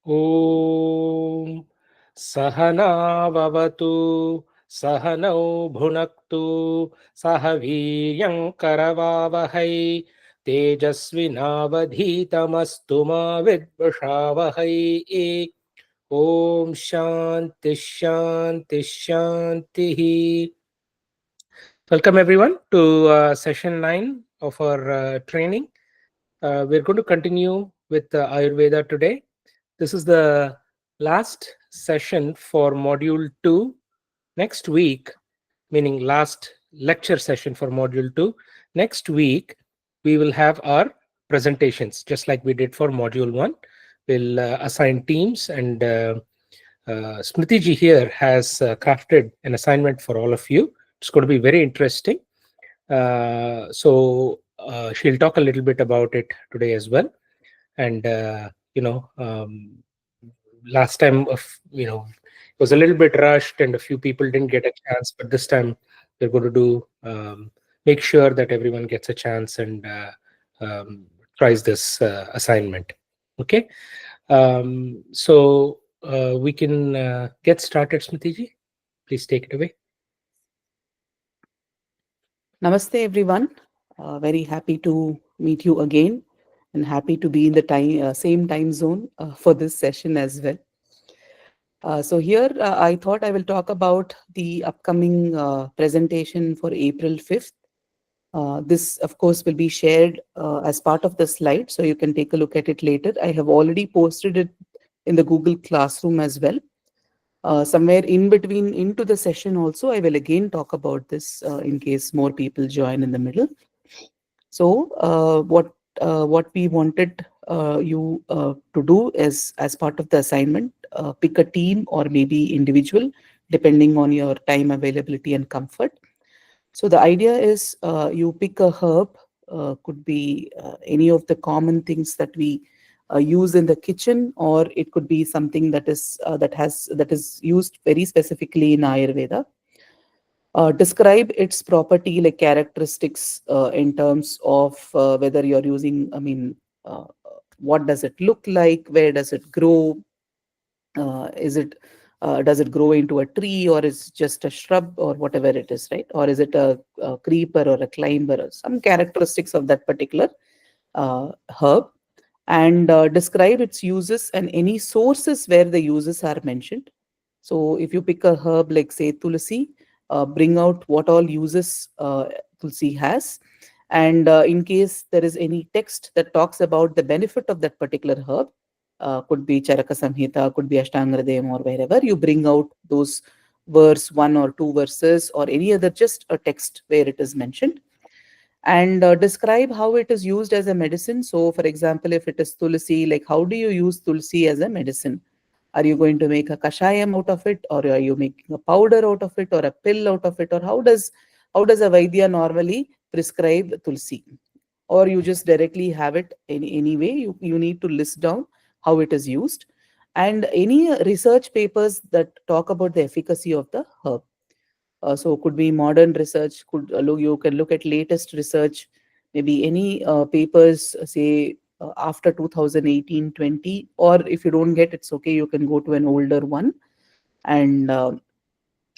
Om Sahana Vavatu Sahanau Bhunaktu Sahaviryam Karavavahai Tejasvinavadhitamastu ma vidvashavahai. Om Shanti Shanti Shanti. Welcome everyone to session 9 of our training. We're going to continue with Ayurveda today. This is the last session for module 2. Next week, meaning last lecture session for module 2, next week we will have our presentations just like we did for module 1. We'll assign teams, and Smriti ji here has crafted an assignment for all of you. It's going to be very interesting. So she'll talk a little bit about it today as well. And last time it was a little bit rushed and a few people didn't get a chance, but this time we're going to do make sure that everyone gets a chance and tries this assignment. Okay. So we can get started. Smriti ji, please take it away. Namaste, everyone. Very happy to meet you again, and happy to be in the same time zone for this session as well. So here, I thought I will talk about the upcoming presentation for April 5th. This, of course, will be shared as part of the slide, so you can take a look at it later. I have already posted it in the Google Classroom as well. Somewhere in between into the session also, I will again talk about this in case more people join in the middle. So what we wanted you to do is, as part of the assignment, pick a team or maybe individual, depending on your time availability and comfort. So the idea is you pick a herb, could be any of the common things that we use in the kitchen, or it could be something that is used very specifically in Ayurveda. Describe its property, like characteristics, in terms of whether you're using, what does it look like, where does it grow, is it does it grow into a tree, or is just a shrub, or whatever it is, right? Or is it a creeper or a climber, or some characteristics of that particular herb, and describe its uses and any sources where the uses are mentioned. So if you pick a herb like, say, tulsi, bring out what all uses tulsi has. And in case there is any text that talks about the benefit of that particular herb, could be Charaka Samhita, could be Ashtangradayam, or wherever, you bring out those verse, one or two verses, or any other, just a text where it is mentioned, and describe how it is used as a medicine. So, for example, if it is tulsi, like, how do you use tulsi as a medicine? Are you going to make a kashayam out of it, or are you making a powder out of it, or a pill out of it, or how does a Vaidya normally prescribe tulsi? Or you just directly have it in any way? You need to list down how it is used, and any research papers that talk about the efficacy of the herb. So could be modern research, you can look at latest research, maybe any papers, say, after 2018-20, or if you don't get, it's okay, you can go to an older one, and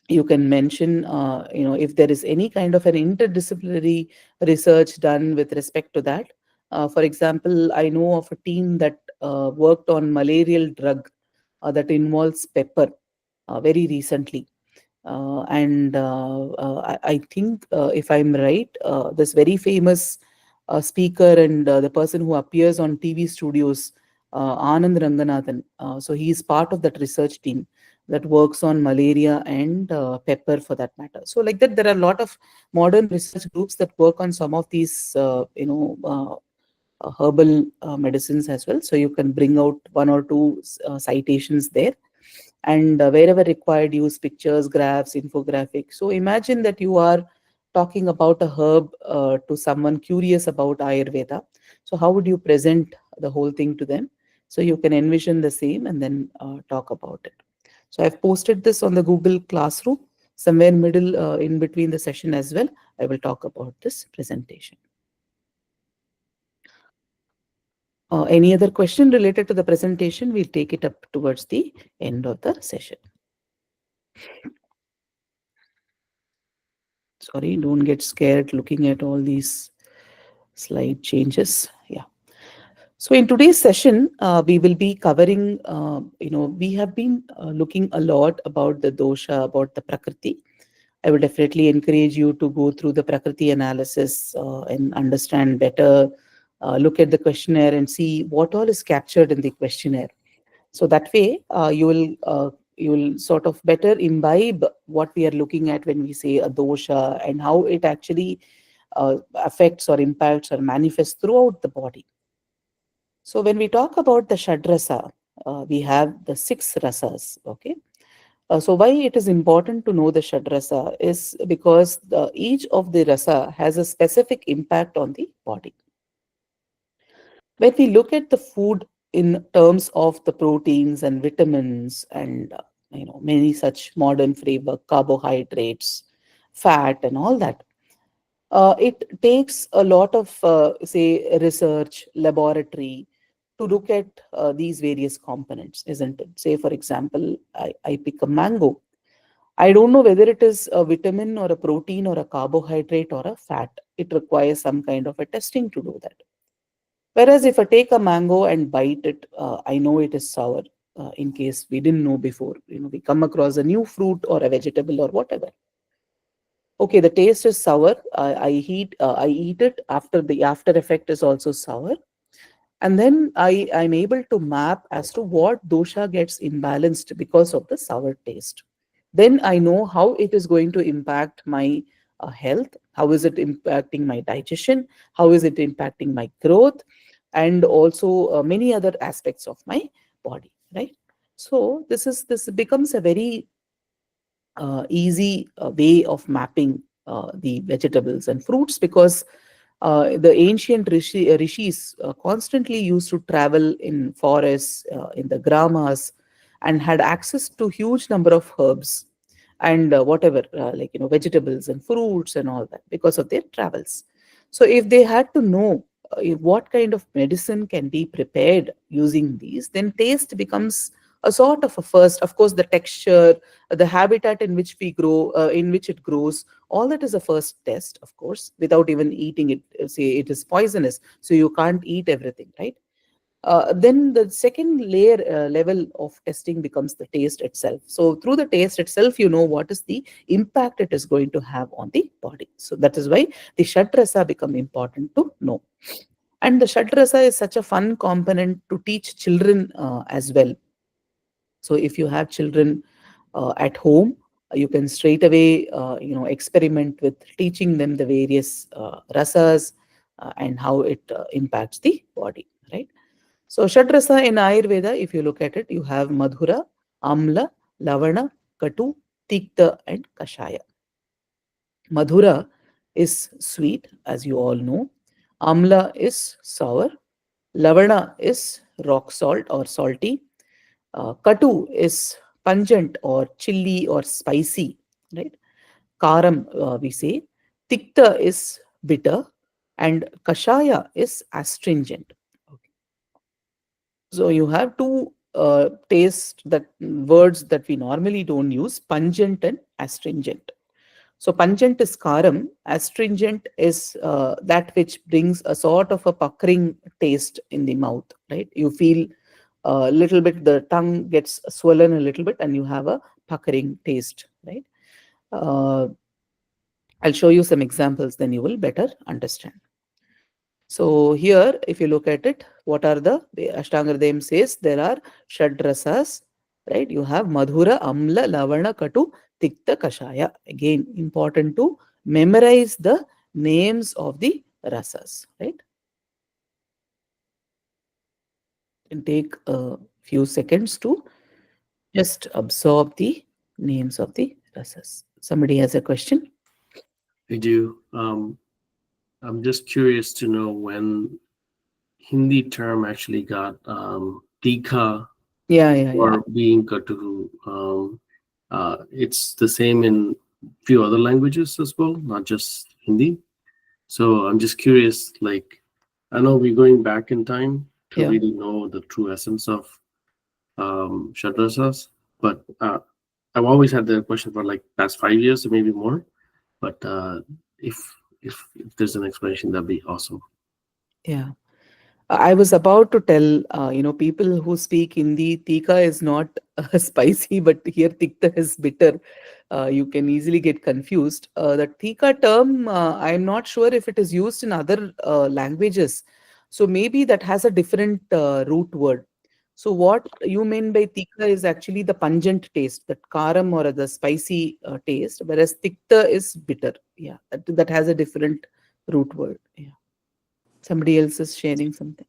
you can mention, if there is any kind of an interdisciplinary research done with respect to that. For example, I know of a team that worked on malarial drug that involves pepper very recently. And I think, if I'm right, this very famous speaker and the person who appears on TV studios, Anand Ranganathan, so he is part of that research team that works on malaria and pepper, for that matter. So like that, there are a lot of modern research groups that work on some of these, herbal medicines as well. So you can bring out one or two citations there, and wherever required, use pictures, graphs, infographics. So imagine that you are talking about a herb to someone curious about Ayurveda. So how would you present the whole thing to them? So you can envision the same and then talk about it. So I've posted this on the Google Classroom. Somewhere middle, in between the session as well, I will talk about this presentation. Any other question related to the presentation, we'll take it up towards the end of the session. Sorry, don't get scared looking at all these slide changes. Yeah. So in today's session, we will be covering, we have been looking a lot about the dosha, about the Prakriti. I would definitely encourage you to go through the Prakriti analysis and understand better, look at the questionnaire and see what all is captured in the questionnaire. So that way, you will sort of better imbibe what we are looking at when we say a dosha and how it actually affects or impacts or manifests throughout the body. So when we talk about the Shadrasa, we have the six rasas. Okay. So why it is important to know the Shadrasa is because each of the rasa has a specific impact on the body. When we look at the food in terms of the proteins and vitamins and many such modern framework, carbohydrates, fat, and all that, it takes a lot of say research, laboratory to look at these various components, isn't it? Say for example, I pick a mango. I don't know whether it is a vitamin or a protein or a carbohydrate or a fat. It requires some kind of a testing to do that. Whereas if I take a mango and bite it, I know it is sour. In case we didn't know before, we come across a new fruit or a vegetable or whatever. Okay, the taste is sour. I eat it. After the after effect is also sour, and then I'm able to map as to what dosha gets imbalanced because of the sour taste. Then I know how it is going to impact my health. How is it impacting my digestion? How is it impacting my growth? And also many other aspects of my body, right? So this becomes a very easy way of mapping the vegetables and fruits because the ancient rishis constantly used to travel in forests, in the gramas, and had access to huge number of herbs and whatever, vegetables and fruits and all that because of their travels. So if they had to know what kind of medicine can be prepared using these, then taste becomes a sort of a first. Of course, the texture, the habitat in which we grow, in which it grows, all that is a first test, of course, without even eating it. Say it is poisonous, so you can't eat everything, right? Then the second layer level of testing becomes the taste itself. So through the taste itself, you know what is the impact it is going to have on the body. So that is why the shadrasa become important to know. And the shadrasa is such a fun component to teach children as well. So if you have children at home, you can straight away experiment with teaching them the various rasas and how it impacts the body, right? So shadrasa in Ayurveda, if you look at it, you have madhura, amla, lavana, katu, tikta, and kashaya. Madhura is sweet, as you all know. Amla is sour. Lavana is rock salt or salty. Katu is pungent or chilly or spicy, right? Karam, we say. Tikta is bitter. And kashaya is astringent. So you have two taste that words that we normally don't use, pungent and astringent. So pungent is karam, astringent is that which brings a sort of a puckering taste in the mouth, right? You feel a little bit, the tongue gets swollen a little bit and you have a puckering taste, right? Uh, I'll show you some examples, then you will better understand. So here, if you look at it, what are the Ashtangardayam says there are Shadrasas, right? You have Madhura, Amla, Lavana, Katu, Tikta, Kashaya. Again, important to memorize the names of the rasas, right? And take a few seconds to just absorb the names of the rasas. Somebody has a question? I do. I'm just curious to know when Hindi term actually got Tikha Yeah, yeah, yeah. or being Katuhu. It's the same in few other languages as well, not just Hindi. So I'm just curious, like, I know we're going back in time to Yeah. really know the true essence of Shadrasas. But I've always had the question for like past 5 years or maybe more. But if if there's an explanation, that'd be awesome. Yeah. I was about to tell, people who speak Hindi, tikka is not spicy, but here tikta is bitter. You can easily get confused. The tikka term, I'm not sure if it is used in other languages. So maybe that has a different root word. So what you mean by tikka is actually the pungent taste, that karam or the spicy taste, whereas tikta is bitter. Yeah, that has a different root word. Yeah. Somebody else is sharing something.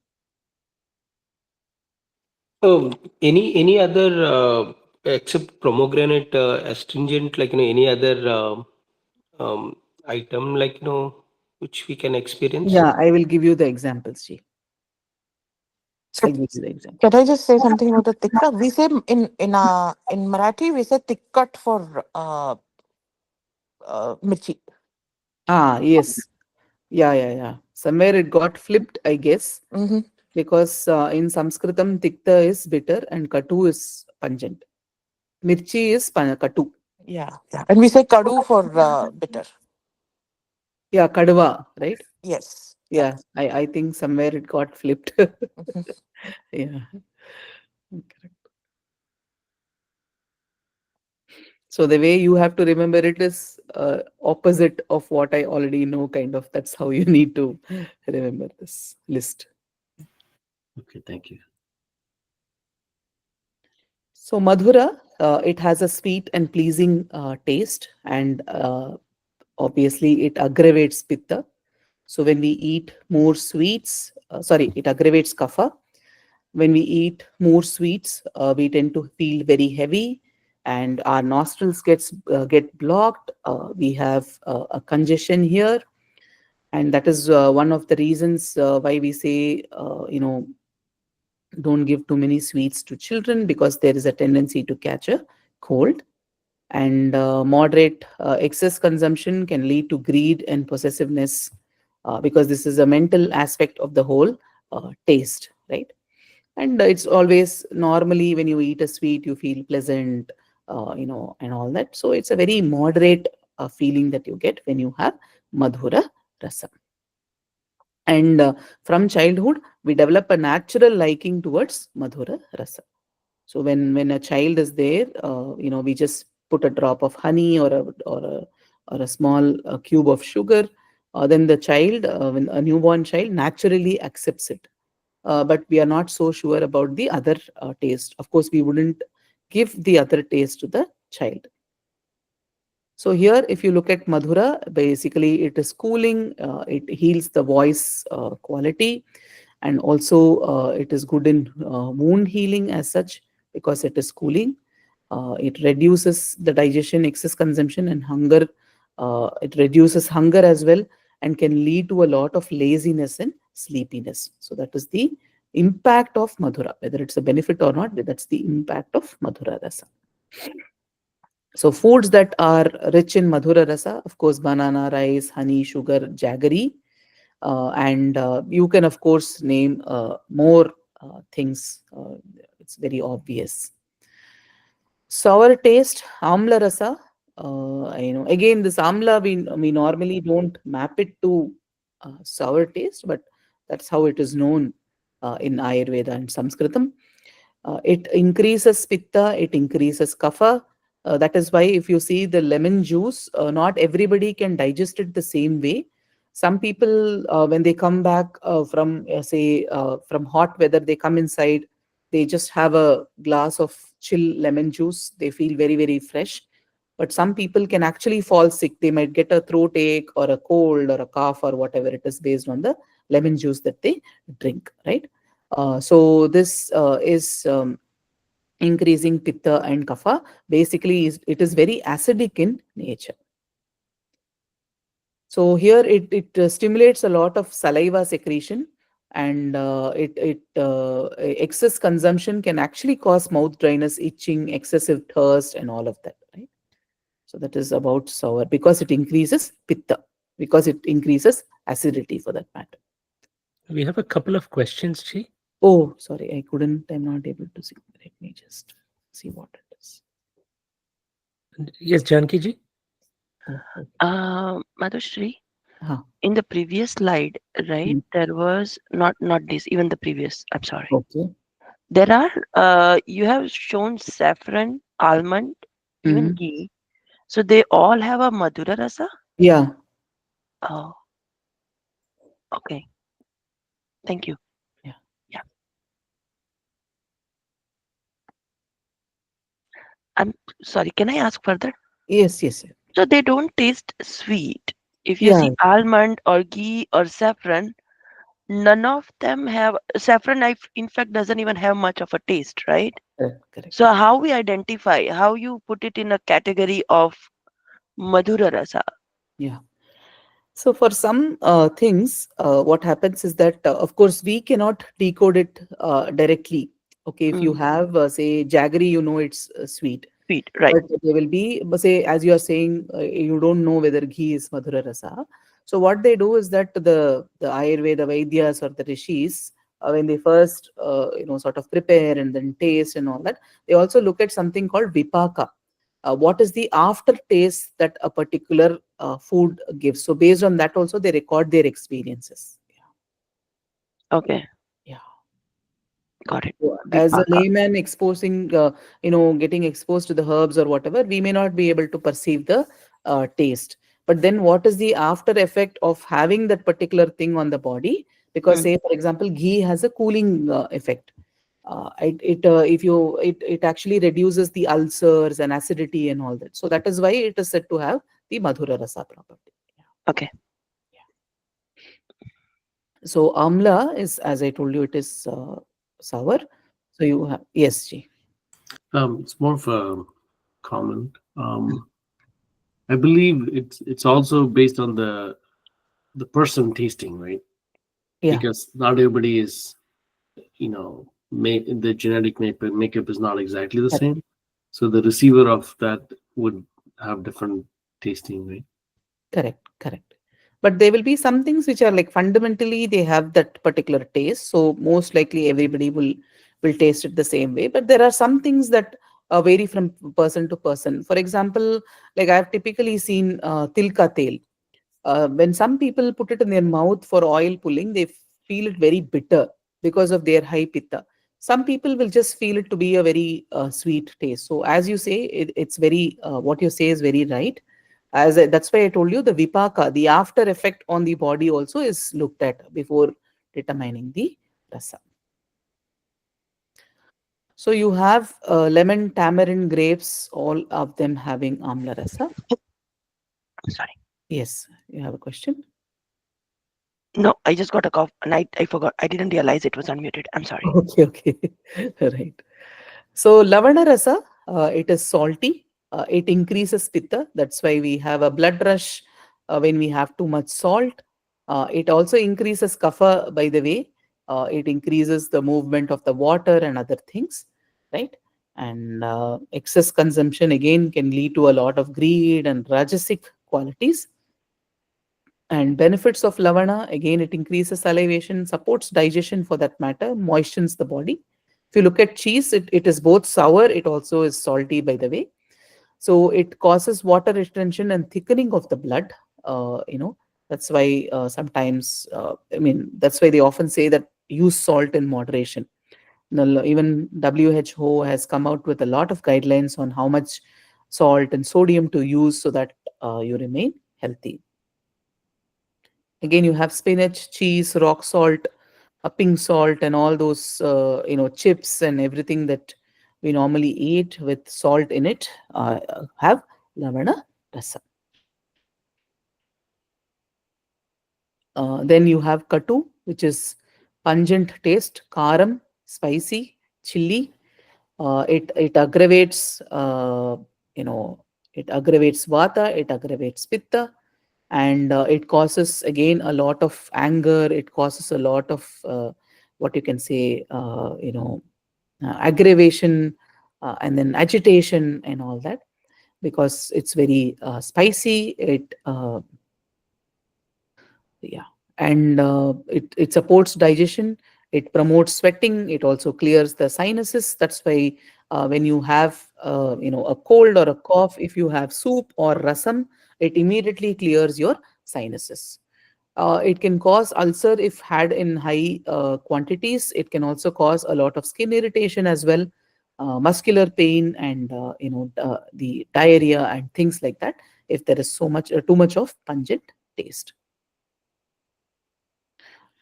Any other except pomegranate astringent, like any other item, like which we can experience? Yeah, I will give you the examples, Ji. So I'll give you the example. can I just say something about the tikka? We say in Marathi we say tikkat for mirchi. Ah, yes. Yeah, yeah, yeah. Somewhere it got flipped, I guess, Mm-hmm. because in Sanskritam, tikta is bitter and katu is pungent. Mirchi is katu. Yeah, yeah. And we say kadu for bitter. Yeah, kadwa, right? Yes. Yeah. Yeah, I think somewhere it got flipped. Mhm. Yeah. Correct. So the way you have to remember it is opposite of what I already know, kind of. That's how you need to remember this list. Okay, thank you. So Madhura, it has a sweet and pleasing taste, and obviously it aggravates pitta. So when we eat more sweets, it aggravates kapha. When we eat more sweets, we tend to feel very heavy, and our nostrils get blocked. We have a congestion here, and that is one of the reasons why we say, don't give too many sweets to children, because there is a tendency to catch a cold. And moderate excess consumption can lead to greed and possessiveness, because this is a mental aspect of the whole taste, right? And it's always, normally when you eat a sweet you feel pleasant, and all that. So it's a very moderate feeling that you get when you have madhura rasa. And from childhood we develop a natural liking towards madhura rasa. So when a child is there, we just put a drop of honey or a small cube of sugar. Then the child, when a newborn child, naturally accepts it. But we are not so sure about the other taste. Of course, we wouldn't give the other taste to the child. So here, if you look at Madhura, basically it is cooling, it heals the voice quality, and also it is good in wound healing as such, because it is cooling. It reduces the digestion, excess consumption, and hunger. It reduces hunger as well, and can lead to a lot of laziness and sleepiness. So that is the impact of Madhura. Whether it's a benefit or not, that's the impact of Madhura Rasa. So foods that are rich in Madhura Rasa, of course, banana, rice, honey, sugar, jaggery. And you can, of course, name more things. It's very obvious. Sour taste, amla rasa. Again, this amla, we normally don't map it to sour taste, but that's how it is known in Ayurveda and Sanskritam. It increases pitta, it increases kapha. That is why if you see the lemon juice, not everybody can digest it the same way. Some people, when they come back from hot weather, they come inside, they just have a glass of chill lemon juice. They feel very, very fresh. But some people can actually fall sick. They might get a throat ache or a cold or a cough or whatever it is, based on the lemon juice that they drink, right? So this is increasing pitta and kapha. Basically, it is very acidic in nature. So here it stimulates a lot of saliva secretion, and excess consumption can actually cause mouth dryness, itching, excessive thirst, and all of that, right? So that is about sour, because it increases pitta, because it increases acidity for that matter. We have a couple of questions, Chi. Oh, sorry, I couldn't. I'm not able to see. Let me just see what it is. Yes, Janki ji. Oh, okay. Madhushri, Huh. in the previous slide, right, Mm, there was not this, even the previous, I'm sorry. okay. There are, you have shown saffron, almond, even Mm-hmm. ghee. So they all have a Madhura Rasa? Yeah. Oh, okay. Thank you. Yeah. Yeah. I'm sorry. Can I ask further? Yes. Yes. Yes. So they don't taste sweet. If you Yeah. see almond or ghee or saffron, none of them have saffron. In fact, doesn't even have much of a taste, right? Correct. Correct. So how we identify, how you put it in a category of Madhura Rasa? Yeah. So for some things, what happens is that, of course, we cannot decode it directly. Okay, if you Mm, have, say, jaggery, you know it's sweet. sweet, right? But there will be, but say, as you are saying, you don't know whether ghee is Madhura Rasa. So what they do is that the Ayurveda Vaidyas or the Rishis, when they first, sort of prepare and then taste and all that, they also look at something called Vipaka. What is the aftertaste that a particular food gives? So based on that also they record their experiences. Okay, Yeah. got it. So as a Vipaka. layman exposing, getting exposed to the herbs or whatever, we may not be able to perceive the taste. But then what is the after effect of having that particular thing on the body? Because Mm, say, for example, ghee has a cooling effect. It actually reduces the ulcers and acidity and all that. So that is why it is said to have the Madhura Rasa property. okay. So amla is, as I told you, it is sour. So you have, yes, Ji. It's more of a comment. I believe it's also based on the person tasting, right? Yeah, Because not everybody is, the genetic makeup is not exactly the correct, same. So the receiver of that would have different tasting, right? correct, correct. But there will be some things which are like fundamentally they have that particular taste. So most likely everybody will taste it the same way. But there are some things that vary from person to person. For example, like I've typically seen tilka tel. When some people put it in their mouth for oil pulling, they feel it very bitter because of their high pitta. Some people will just feel it to be a very sweet taste. So, as you say, it's very, what you say is very right. That's why I told you the vipaka, the after effect on the body also is looked at before determining the rasa. So, you have lemon, tamarind, grapes, all of them having amla rasa. Sorry. Yes, you have a question? No, I just got a cough and I forgot. I didn't realize it was unmuted. I'm sorry. Okay, okay. Right. So Lavana Rasa, it is salty. It increases pitta. That's why we have a blood rush when we have too much salt. It also increases kapha, by the way. It increases the movement of the water and other things, right? And excess consumption again can lead to a lot of greed and rajasic qualities. And benefits of lavana, again, it increases salivation, supports digestion for that matter, moistens the body. If you look at cheese, it is both sour, it also is salty, by the way. So it causes water retention and thickening of the blood. That's why sometimes, that's why they often say that use salt in moderation. Even WHO has come out with a lot of guidelines on how much salt and sodium to use so that you remain healthy. Again, you have spinach, cheese, rock salt, pink salt, and all those chips and everything that we normally eat with salt in it have lavana rasa. Then you have katu, which is pungent taste, karam, spicy, chili. It aggravates, you know, it aggravates vata, it aggravates pitta, and it causes again a lot of anger. It causes a lot of what you can say, aggravation, and then agitation and all that because it's very spicy. Yeah, and it supports digestion It promotes sweating. It also clears the sinuses. That's why when you have a cold or a cough, if you have soup or rasam, it immediately clears your sinuses. It can cause ulcer if had in high quantities. It can also cause a lot of skin irritation as well, muscular pain, and the diarrhea and things like that if there is so much too much of pungent taste.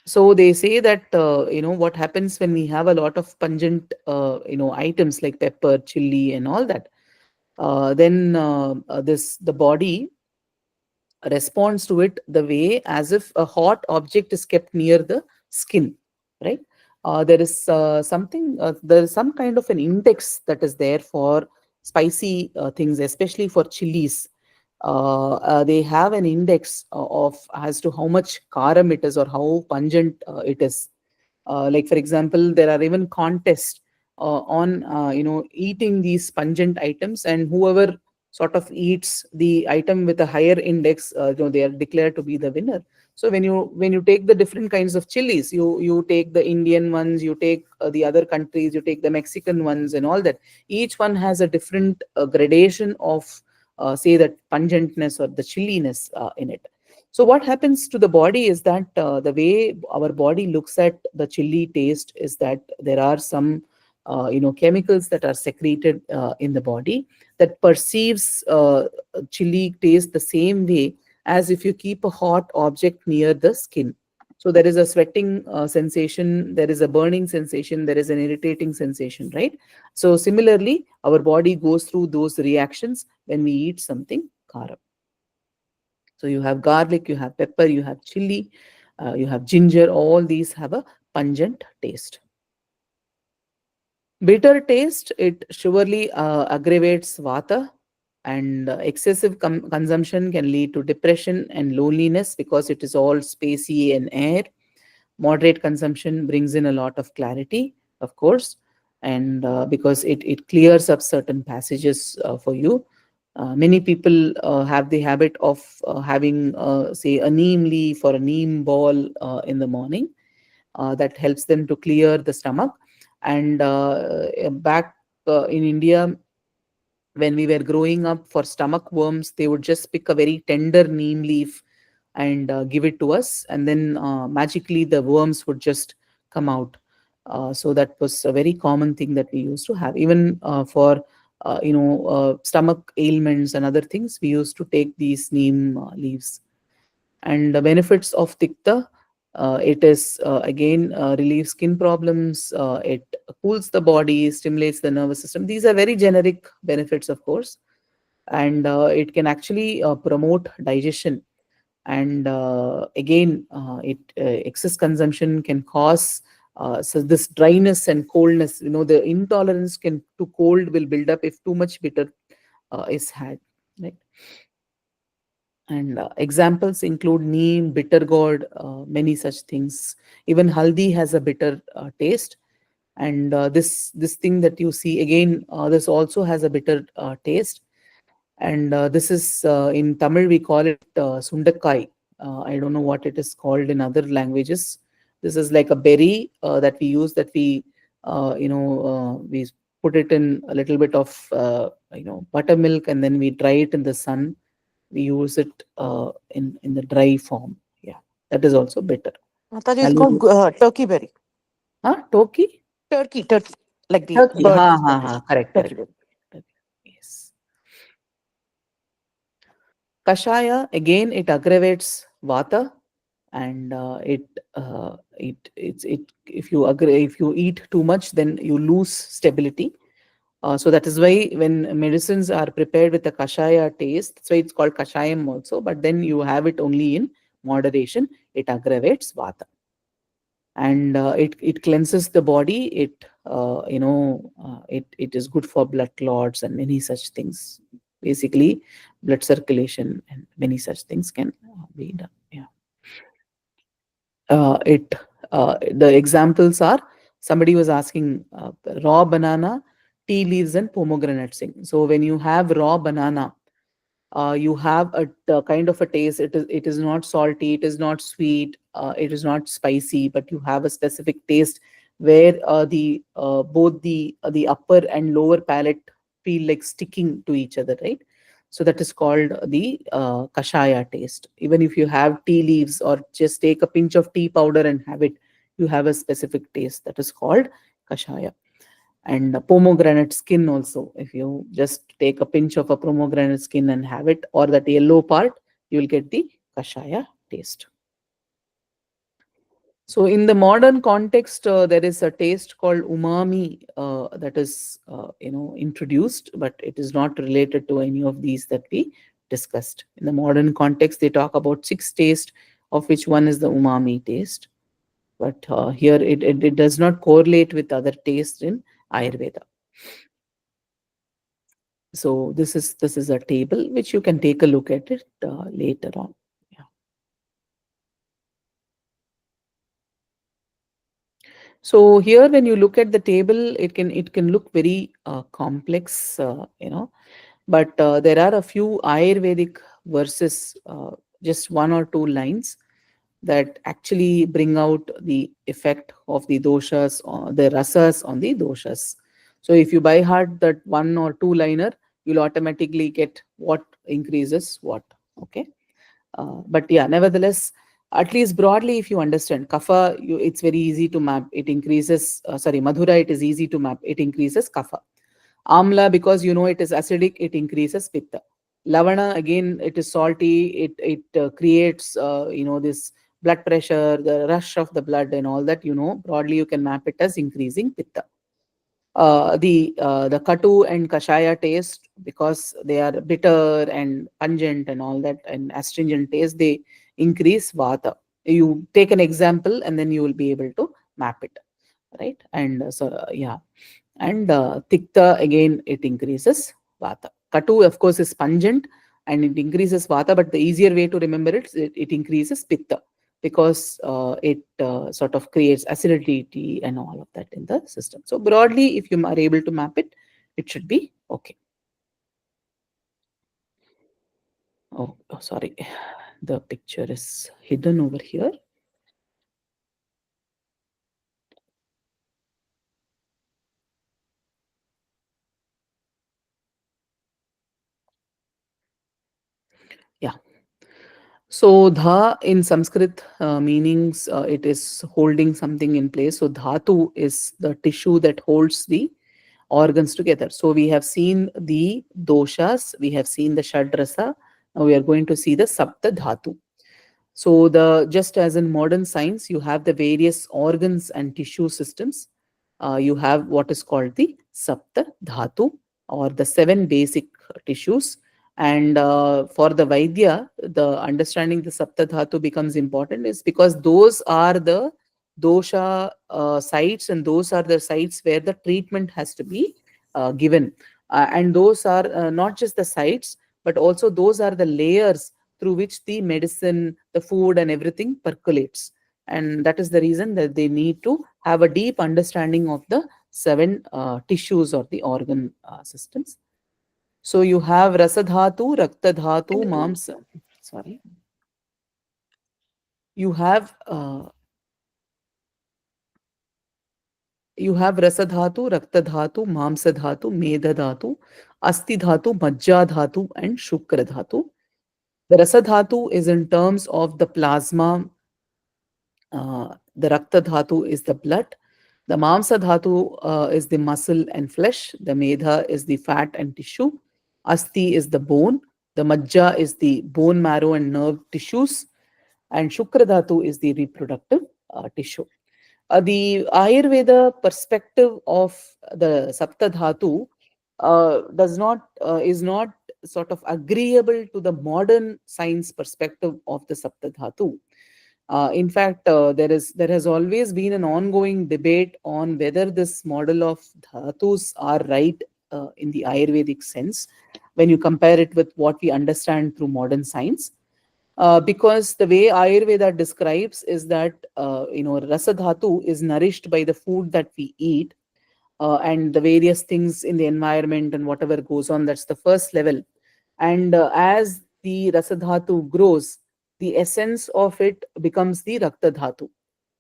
So they say that what happens when we have a lot of pungent items like pepper, chili, and all that. Then this the body responds to it the way as if a hot object is kept near the skin, right? There is some kind of an index that is there for spicy things, especially for chilies. They have an index of as to how much karam it is or how pungent it is. Like for example, there are even contests on eating these pungent items, and whoever sort of eats the item with a higher index, they are declared to be the winner. So when you take the different kinds of chilies, you take the Indian ones, you take the other countries, you take the Mexican ones, and all that. Each one has a different gradation of say that pungentness or the chilliness in it. So what happens to the body is that the way our body looks at the chili taste is that there are some chemicals that are secreted in the body that perceives chili taste the same way as if you keep a hot object near the skin. So there is a sweating sensation, there is a burning sensation, there is an irritating sensation, right? So similarly, our body goes through those reactions when we eat something kara. So you have garlic, you have pepper, you have chili, you have ginger. All these have a pungent taste. Bitter taste, it surely aggravates vata, and excessive consumption can lead to depression and loneliness because it is all spacey and air. Moderate consumption brings in a lot of clarity, of course, and because it clears up certain passages for you. Many people have the habit of having, say, a neem leaf or a neem ball in the morning. That helps them to clear the stomach. And back in India, when we were growing up, for stomach worms, they would just pick a very tender neem leaf and give it to us, and then magically the worms would just come out. So that was a very common thing that we used to have. Even for stomach ailments and other things, we used to take these neem leaves. And the benefits of tikta, it is again relieves skin problems, it cools the body, stimulates the nervous system. These are very generic benefits, of course. And it can actually promote digestion. And again, it excess consumption can cause so this dryness and coldness. The intolerance can to cold will build up if too much bitter is had, right? And examples include neem, bitter gourd, many such things. Even haldi has a bitter taste. And this thing that you see again, this also has a bitter taste. And this is in Tamil we call it sundakkai. I don't know what it is called in other languages. This is like a berry that we use, that we put it in a little bit of buttermilk, and then we dry it in the sun. We use it in the dry form. Yeah, that is also bitter. Mataji, is Haldi, called turkey berry. Toki? Turkey, like the Turkey. bird. Correct, Turkey correct. berry. Turkey. Yes. Kashaya, again, it aggravates vata, and if you eat too much, then you lose stability. So that is why when medicines are prepared with a kashaya taste, so it's called kashayam also, but then you have it only in moderation. It aggravates vata. And it cleanses the body. It is good for blood clots and many such things. Basically, blood circulation and many such things can be done. Yeah. It The examples are, somebody was asking, raw banana, tea leaves, and pomegranate sing. So when you have raw banana, you have a kind of a taste. It is not salty, it is not sweet, it is not spicy, but you have a specific taste where the both the upper and lower palate feel like sticking to each other, right? So that is called the kashaya taste. Even if you have tea leaves or just take a pinch of tea powder and have it, you have a specific taste that is called kashaya. And pomegranate skin also, if you just take a pinch of a pomegranate skin and have it, or that yellow part, you will get the kashaya taste. So in the modern context, there is a taste called umami that is, introduced, but it is not related to any of these that we discussed. In the modern context, they talk about six tastes, of which one is the umami taste. But here it does not correlate with other tastes in Ayurveda. So this is a table which you can take a look at it later on. Yeah. So here, when you look at the table, it can look very complex, but there are a few Ayurvedic verses, just one or two lines that actually bring out the effect of the doshas, or the rasas on the doshas. So if you by heart that one or two liner, you'll automatically get what increases what. Okay. But yeah, nevertheless, at least broadly, if you understand kapha, it's very easy to map. It increases, Madhura, it is easy to map. It increases kapha. Amla, because it is acidic, it increases pitta. Lavana, again, it is salty. It creates, this blood pressure, the rush of the blood, and all that. Broadly, you can map it as increasing pitta. The katu and kashaya taste, because they are bitter and pungent and all that, and astringent taste, they increase vata. You take an example and then you will be able to map it, right? And yeah. And tikta, again, it increases vata. Katu, of course, is pungent and it increases vata, but the easier way to remember it increases pitta, because it sort of creates acidity and all of that in the system. So broadly, if you are able to map it, it should be okay. Oh, sorry. The picture is hidden over here. Yeah. So dha in Sanskrit meanings, it is holding something in place. So dhatu is the tissue that holds the organs together. So we have seen the doshas, we have seen the shadrasa. Now we are going to see the sapta dhatu. So the just as in modern science, you have the various organs and tissue systems. You have what is called the sapta dhatu, or the seven basic tissues. And for the Vaidya, the understanding the sapta dhatu becomes important, is because those are the dosha sites, and those are the sites where the treatment has to be given. And those are not just the sites, but also those are the layers through which the medicine, the food, and everything percolates. And that is the reason that they need to have a deep understanding of the seven tissues or the organ systems. So you have rasadhatu, raktadhatu, mamsa. Sorry. You have rasadhatu, raktadhatu, mamsadhatu, medhadhatu, astidhatu, majjadhatu, and shukradhatu. The rasadhatu is in terms of the plasma. The Rakta Dhatu is the blood. The Mamsa Dhatu is the muscle and flesh. The Medha is the fat and tissue. Asti is the bone. The Majja is the bone marrow and nerve tissues. And Shukra Dhatu is the reproductive tissue. The Ayurveda perspective of the Sapta Dhatu is not sort of agreeable to the modern science perspective of the Sapta Dhatu. In fact, there has always been an ongoing debate on whether this model of dhatus are right in the Ayurvedic sense when you compare it with what we understand through modern science. Because the way Ayurveda describes is that rasa dhatu is nourished by the food that we eat, and the various things in the environment and whatever goes on. That's the first level. And as the rasa dhatu grows, the essence of it becomes the Rakta Dhatu.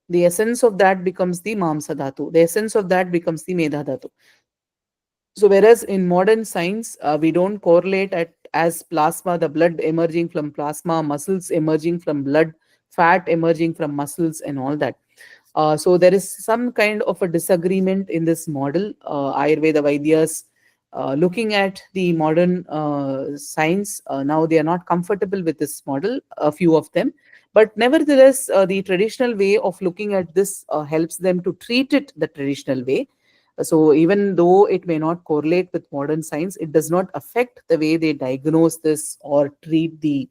The essence of that becomes the Mamsa Dhatu. The essence of that becomes the Medha Dhatu. So whereas in modern science, we don't correlate as plasma, the blood emerging from plasma, muscles emerging from blood, fat emerging from muscles, and all that. So there is some kind of a disagreement in this model. Ayurveda Vaidyas, looking at the modern science, now they are not comfortable with this model, a few of them. But nevertheless, the traditional way of looking at this helps them to treat it the traditional way. So even though it may not correlate with modern science, it does not affect the way they diagnose this or treat the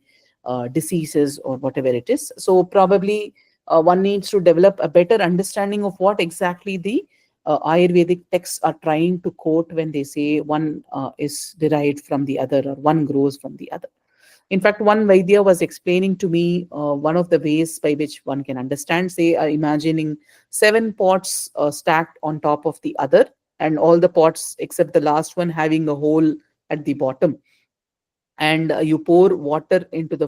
diseases or whatever it is. So probably one needs to develop a better understanding of what exactly the Ayurvedic texts are trying to quote when they say one is derived from the other or one grows from the other. In fact, one Vaidya was explaining to me one of the ways by which one can understand, say, imagining seven pots stacked on top of the other, and all the pots except the last one having a hole at the bottom. And you pour water into the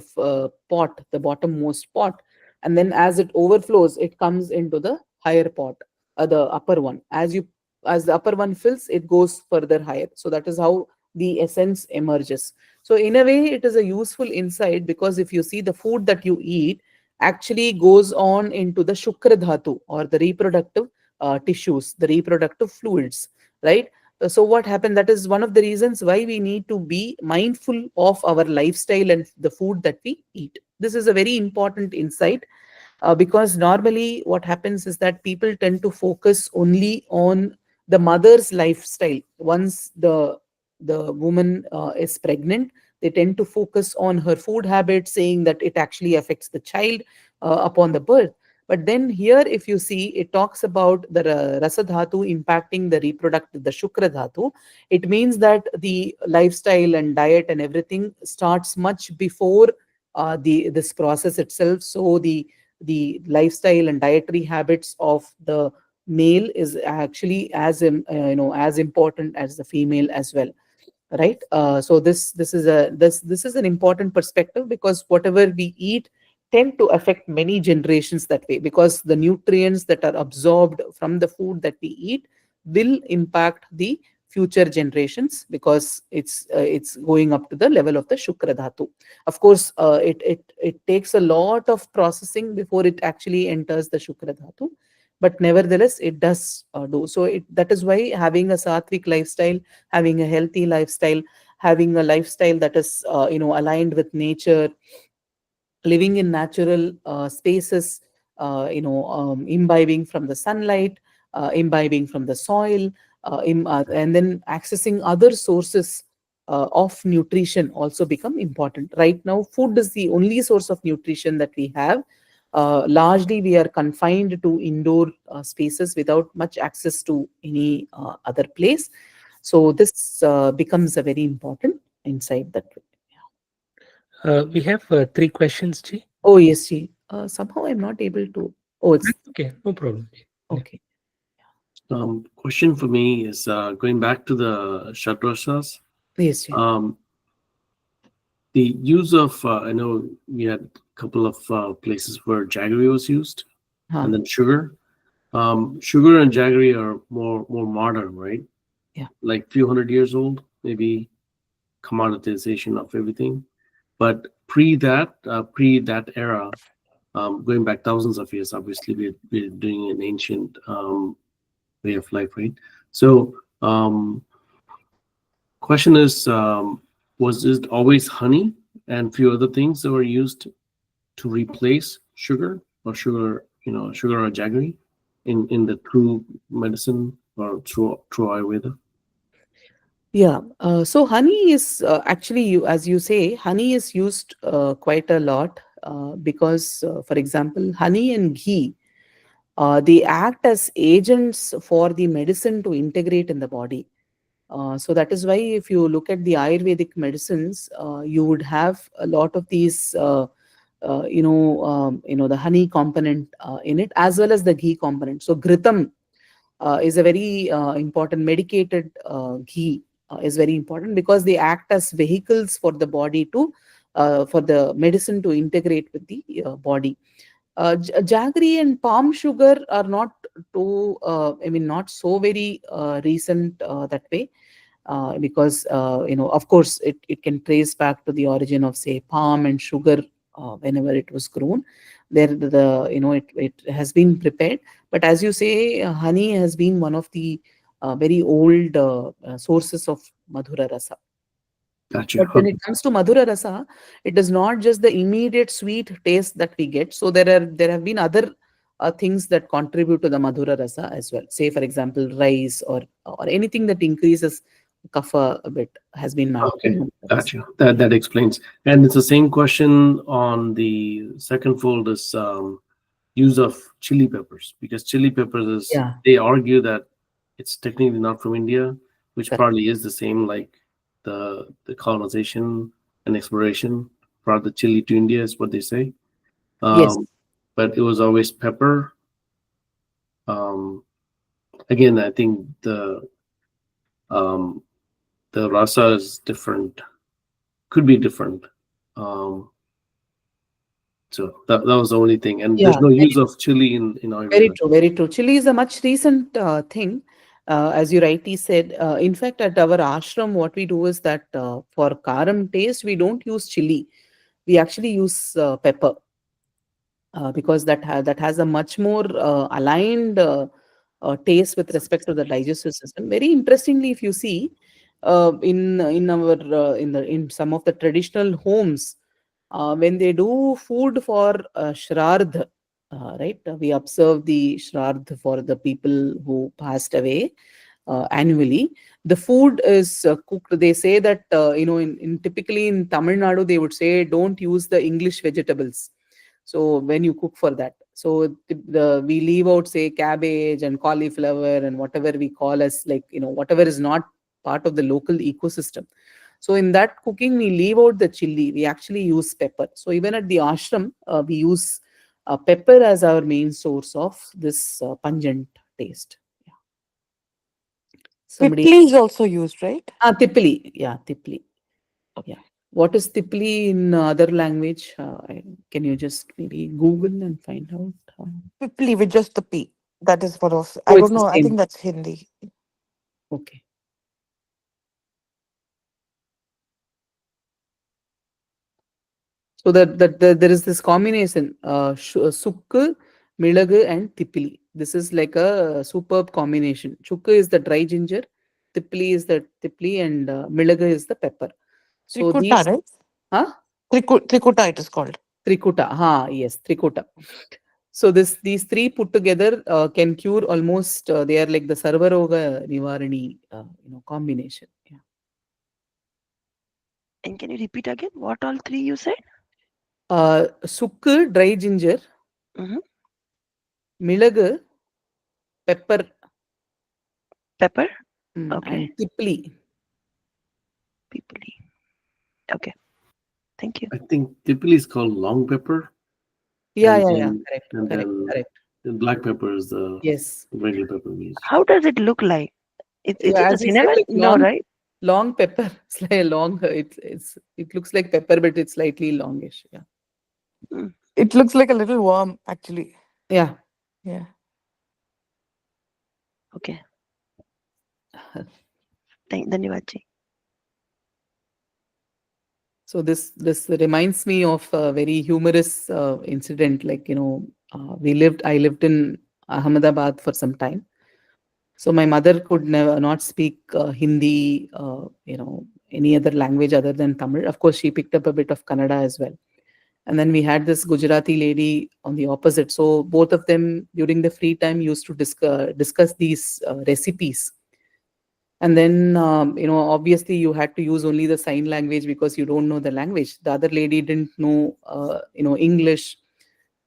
pot, the bottommost pot, and then as it overflows, it comes into the higher pot, the upper one. As the upper one fills, it goes further higher. So that is how the essence emerges. So in a way, it is a useful insight, because if you see, the food that you eat actually goes on into the shukra dhatu, or the reproductive tissues, the reproductive fluids, right? So what happened, that is one of the reasons why we need to be mindful of our lifestyle and the food that we eat. This is a very important insight, because normally what happens is that people tend to focus only on the mother's lifestyle. Once the woman is pregnant, they tend to focus on her food habits, saying that it actually affects the child upon the birth. But then here, if you see, it talks about the rasa dhatu impacting the reproductive, the shukra dhatu. It means that the lifestyle and diet and everything starts much before the this process itself. So the lifestyle and dietary habits of the male is actually as important as the female as well, right? So this is an important perspective, because whatever we eat tend to affect many generations that way, because the nutrients that are absorbed from the food that we eat will impact the future generations, because it's going up to the level of the shukra dhatu. Of course, it takes a lot of processing before it actually enters the shukra dhatu, but nevertheless it does do so. That is why having a sattvic lifestyle, having a healthy lifestyle, having a lifestyle that is aligned with nature, living in natural spaces, imbibing from the sunlight, imbibing from the soil, and then accessing other sources of nutrition also become important. Right now, food is the only source of nutrition that we have. Largely, we are confined to indoor spaces without much access to any other place. So this becomes a very important insight that. We have three questions, Ji. Oh, yes, Ji. Somehow I'm not able to. Oh, it's That's okay, no problem. Yeah. okay. Question for me is going back to the shatrasas. Yes, Ji. The use of I know we had a couple of places where jaggery was used, Huh. and then sugar. Sugar and jaggery are more modern, right? Yeah. Like few hundred years old, maybe commoditization of everything. But pre that era, going back thousands of years, obviously we're doing an ancient way of life, right? So question is, was it always honey and few other things that were used to replace sugar or jaggery in the true medicine or true Ayurveda? Yeah. So honey is actually, as you say, honey is used quite a lot, because, for example, honey and ghee, they act as agents for the medicine to integrate in the body. So that is why if you look at the Ayurvedic medicines, you would have a lot of these, the honey component in it, as well as the ghee component. So Ghritam is a very important medicated ghee, is very important, because they act as vehicles for the body to for the medicine to integrate with the body. Jaggery and palm sugar are not too, I mean, not so very recent that way, because of course, it can trace back to the origin of, say, palm and sugar. Whenever it was grown, there it has been prepared. But as you say, honey has been one of the very old sources of Madhura Rasa. Gotcha. But when it comes to Madhura Rasa, it is not just the immediate sweet taste that we get. So there have been other things that contribute to the Madhura Rasa as well. Say, for example, rice or anything that increases kapha a bit has been mapped to Okay, Madhura Rasa. gotcha. That explains. And it's the same question on the second fold is use of chili peppers, because chili peppers is, Yeah, they argue that it's technically not from India, which correct. partly is the same, like the colonization and exploration brought the chili to India is what they say. Yes. But it was always pepper. Again, I think um, the rasa is different, could be different. Um, so that was the only thing, and there's Yeah, no use of chili in very Ayurveda. true, very true. Chili is a much recent thing, as you rightly said. In fact, at our ashram, what we do is that for karam taste, we don't use chili. We actually use pepper, because that has a much more aligned taste with respect to the digestive system. Very interestingly, if you see, in our in some of the traditional homes, when they do food for Shraddh, right? We observe the Shraddh for the people who passed away annually. The food is cooked. They say that, in typically in Tamil Nadu, they would say, don't use the English vegetables. So when you cook for that, so we leave out, say, cabbage and cauliflower and whatever we call as, like, whatever is not part of the local ecosystem. So in that cooking, we leave out the chili. We actually use pepper. So even at the ashram, we use pepper as our main source of this pungent taste. Yeah. Somebody, Pitli is also used, right? tipli. Yeah, tipli. Yeah. What is tipli in other language? Can you just maybe Google and find out? Pipli with just the P. That is what of, Oh, I it's don't the know. I same. think that's Hindi. Okay. So there is this combination, sukku, milagu, and tipli. This is like a superb combination. Chukku is the dry ginger, tipli, and milagu is the pepper. So Trikuta, these, right? huh? Trikuta it is called. Trikuta, yes, trikuta. So these three put together can cure almost. They are like the Sarvaroga Nivarani, combination. Yeah. And can you repeat again what all three you said? Sukku, dry ginger, Mm-hmm. milagu, pepper, Pepper. and Okay. tipli. People. Okay. Thank you. I think typically it's called long pepper, Yeah, and yeah, yeah. then Correct, and correct, then correct. the black pepper is the Yes. regular pepper we use. How does it look like? Is Yeah, it a as you said, cinnamon? like No, right? long pepper. It's like a long. It looks like pepper, but it's slightly longish. Yeah. Mm, It looks like a little worm, actually. Yeah. Yeah. okay. Dhanyavad ji. So this reminds me of a very humorous incident. Like, I lived in Ahmedabad for some time. So my mother could never not speak Hindi, any other language other than Tamil. Of course, she picked up a bit of Kannada as well. And then we had this Gujarati lady on the opposite. So both of them during the free time used to discuss these recipes. And then, obviously you had to use only the sign language because you don't know the language. The other lady didn't know, English.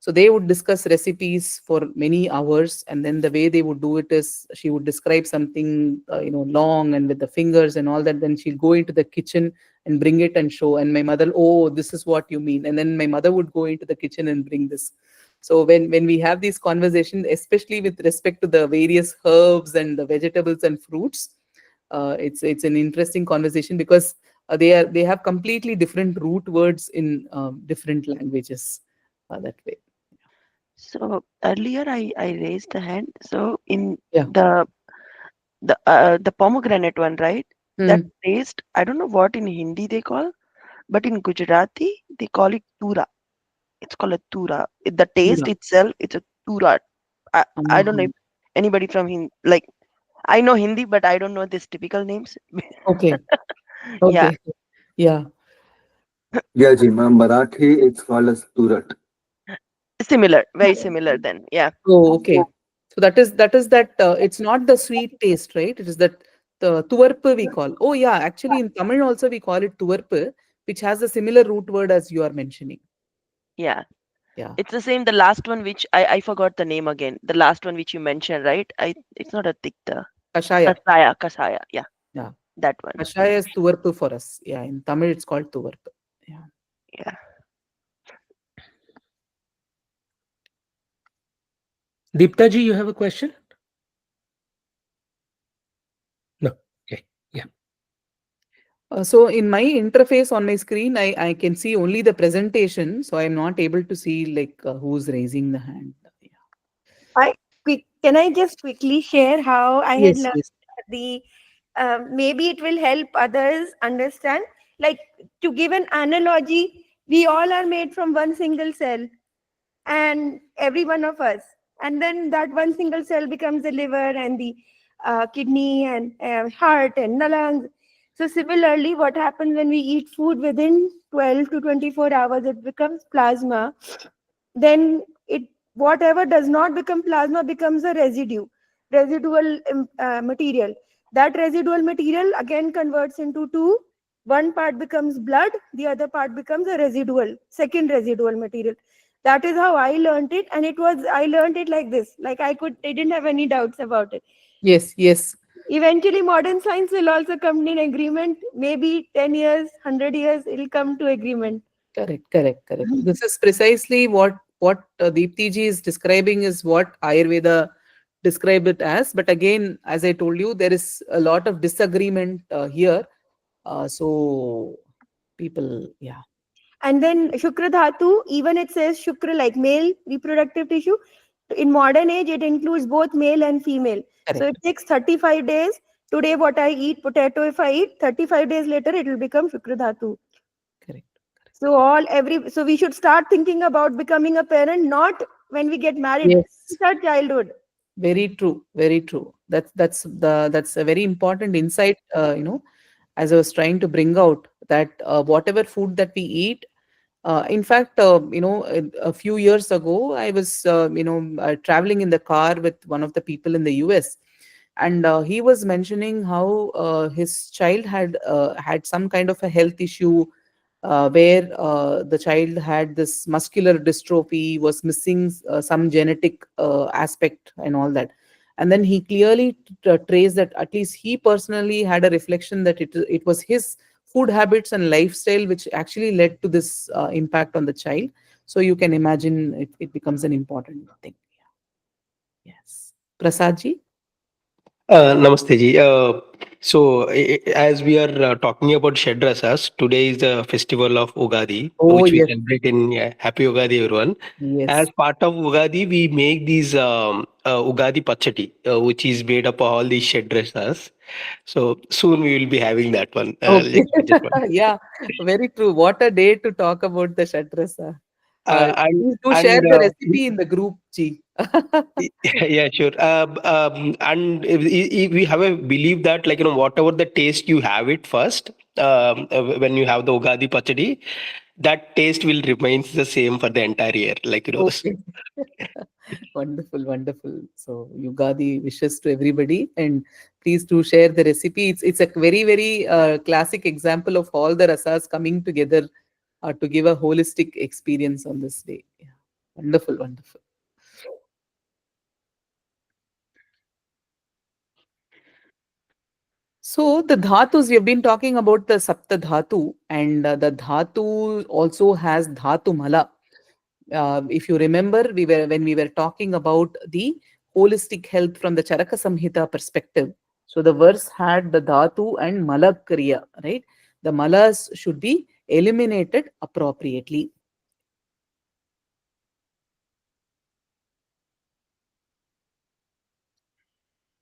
So they would discuss recipes for many hours. And then the way they would do it is she would describe something, long and with the fingers and all that. Then she'll go into the kitchen and bring it and show. And my mother, oh, this is what you mean. And then my mother would go into the kitchen and bring this. So when we have these conversations, especially with respect to the various herbs and the vegetables and fruits, It's an interesting conversation because they have completely different root words in different languages that way. So earlier I raised the hand. So in Yeah. the the pomegranate one, right? That Mm. taste, I don't know what in Hindi they call, but in Gujarati they call it tura. It's called a tura. The taste Pura. itself, it's a tura. I don't know Uh-huh. if anybody from Hindi, like I know Hindi, but I don't know these typical names. Okay. Yeah, Okay. Yeah. Yeah, ji, ma'am. Marathi, it's called as Turat. similar, very similar then. Yeah, Oh, okay. So that it's not the sweet taste, right? It is that the tuvarpu we call. Oh yeah, actually in Tamil also we call it tuvarpu, which has a similar root word as you are mentioning. yeah. Yeah. It's the same. The last one, which I forgot the name again. The last one which you mentioned, right? It's not a tikta. Kashaya. Kasaya. Yeah, Yeah. that one. Kashaya is tuvarpu for us. Yeah. In Tamil it's called tuvarpu. Yeah. Yeah. Deepta ji, you have a question? No. Okay. Yeah. So in my interface on my screen, I can see only the presentation, so I'm not able to see like who's raising the hand. Yeah. Can I just quickly share how I had Yes, learned yes. the maybe it will help others understand. Like, to give an analogy, we all are made from one single cell, and every one of us, and then that one single cell becomes the liver and the kidney and heart and the lungs. So similarly, what happens when we eat food within 12 to 24 hours, it becomes plasma. Then it, whatever does not become plasma becomes a residual material. That residual material again converts into two. One part becomes blood, the other part becomes a residual, second residual material. That is how I learned it, and I learned it like this. Like, I didn't have any doubts about it. Yes, yes. Eventually modern science will also come in agreement. Maybe 10 years, 100 years, it'll come to agreement. Correct, correct, correct. This is precisely what Deepti ji is describing is what Ayurveda describe it as. But again, as I told you, there is a lot of disagreement here. So people, yeah, And then Shukra Dhatu, even it says Shukra, like male reproductive tissue. In modern age, it includes both male and female. So correct, it takes 35 days. Today, what I eat, potato, if I eat, 35 days later, it will become Shukra Dhatu. correct. So we should start thinking about becoming a parent, not when we get married, Yes, since our childhood. very true, very true. That's a very important insight. As I was trying to bring out that whatever food that we eat. In fact, a few years ago, I was, traveling in the car with one of the people in the US, and he was mentioning how his child had some kind of a health issue where the child had this muscular dystrophy, was missing some genetic aspect and all that. And then he clearly traced that at least he personally had a reflection that it was his food habits and lifestyle which actually led to this impact on the child. So you can imagine it becomes an important thing. Yes. Prasadji? Namaste ji. As we are talking about Shadrasas, today is the festival of Ugadi, Oh, which we yes. celebrate in Happy Ugadi, everyone. As Yes. part of Ugadi, we make these Ugadi Pachati, which is made up of all these Shadrasas. So soon we will be having that one. Okay. Just one. Yeah, very true. What a day to talk about the Shatrasa. Uh, and Please do share and the recipe in the group, Ji. Yeah, sure. And we have a belief that, like, whatever the taste you have it first, when you have the Ugadi Pachadi, that taste will remains the same for the entire year. Okay. Wonderful, wonderful. So Yugadi wishes to everybody, and please do share the recipe. It's a very, very classic example of all the rasas coming together to give a holistic experience on this day. Yeah. Wonderful, wonderful. So the dhatus, we have been talking about the Sapta Dhatu, and the Dhatu also has Dhatu Mala. If you remember, when we were talking about the holistic health from the Charaka Samhita perspective. So the verse had the dhatu and mala kriya, right? The malas should be eliminated appropriately.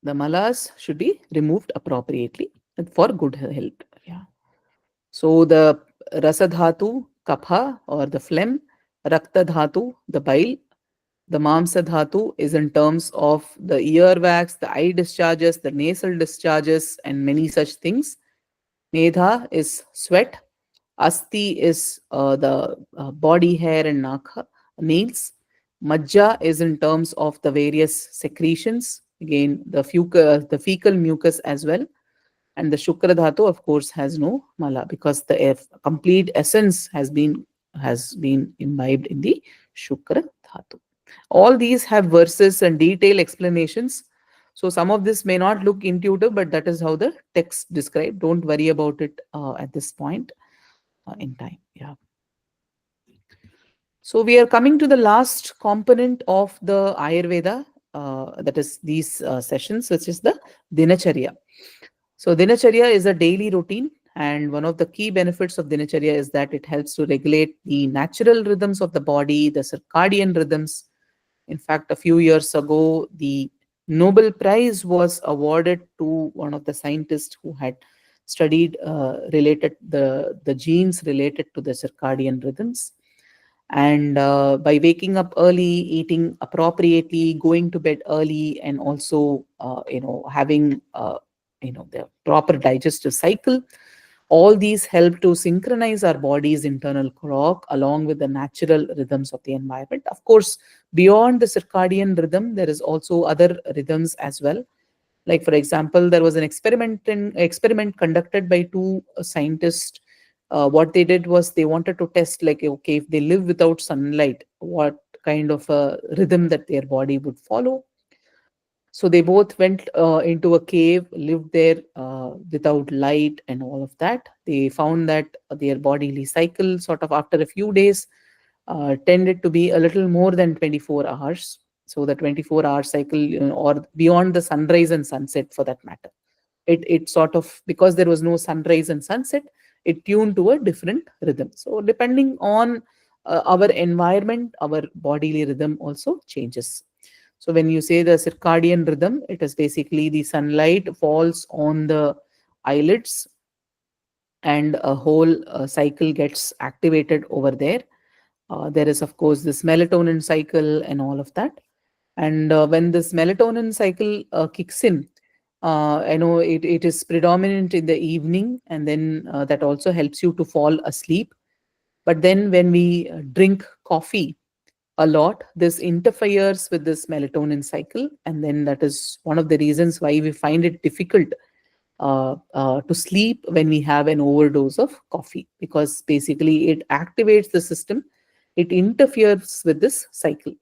The malas should be removed appropriately for good health. Yeah. So the rasa dhatu, kapha or the phlegm, rakta dhatu, the bile, the mamsa dhatu is in terms of the earwax, the eye discharges, the nasal discharges, and many such things. Medha is sweat. Asti is the body hair and nails. Majja is in terms of the various secretions. Again, the fecal mucus as well. And the Shukra Dhatu, of course, has no mala because the complete essence has been imbibed in the Shukra Dhatu. All these have verses and detailed explanations. So some of this may not look intuitive, but that is how the text described. Don't worry about it at this point in time. Yeah. So we are coming to the last component of the Ayurveda, that is these sessions, which is the Dinacharya. So Dinacharya is a daily routine, and one of the key benefits of Dinacharya is that it helps to regulate the natural rhythms of the body, the circadian rhythms. In fact, a few years ago, the Nobel Prize was awarded to one of the scientists who had studied the genes related to the circadian rhythms. And by waking up early, eating appropriately, going to bed early, and also having the proper digestive cycle, all these help to synchronize our body's internal clock along with the natural rhythms of the environment. Of course, beyond the circadian rhythm, there is also other rhythms as well. Like, for example, there was an experiment conducted by two scientists. What they did was they wanted to test, like, okay, if they live without sunlight, what kind of a rhythm that their body would follow. So they both went into a cave, lived there without light and all of that. They found that their bodily cycle, sort of after a few days, tended to be a little more than 24 hours. So the 24-hour cycle, or beyond the sunrise and sunset for that matter. It sort of, because there was no sunrise and sunset, it tuned to a different rhythm. So depending on our environment, our bodily rhythm also changes. So when you say the circadian rhythm, it is basically the sunlight falls on the eyelids and a whole cycle gets activated over there. There is, of course, this melatonin cycle and all of that. And when this melatonin cycle kicks in, I know it is predominant in the evening, and then that also helps you to fall asleep. But then when we drink coffee a lot, this interferes with this melatonin cycle, and then that is one of the reasons why we find it difficult to sleep when we have an overdose of coffee, because basically it activates the system, it interferes with this cycle.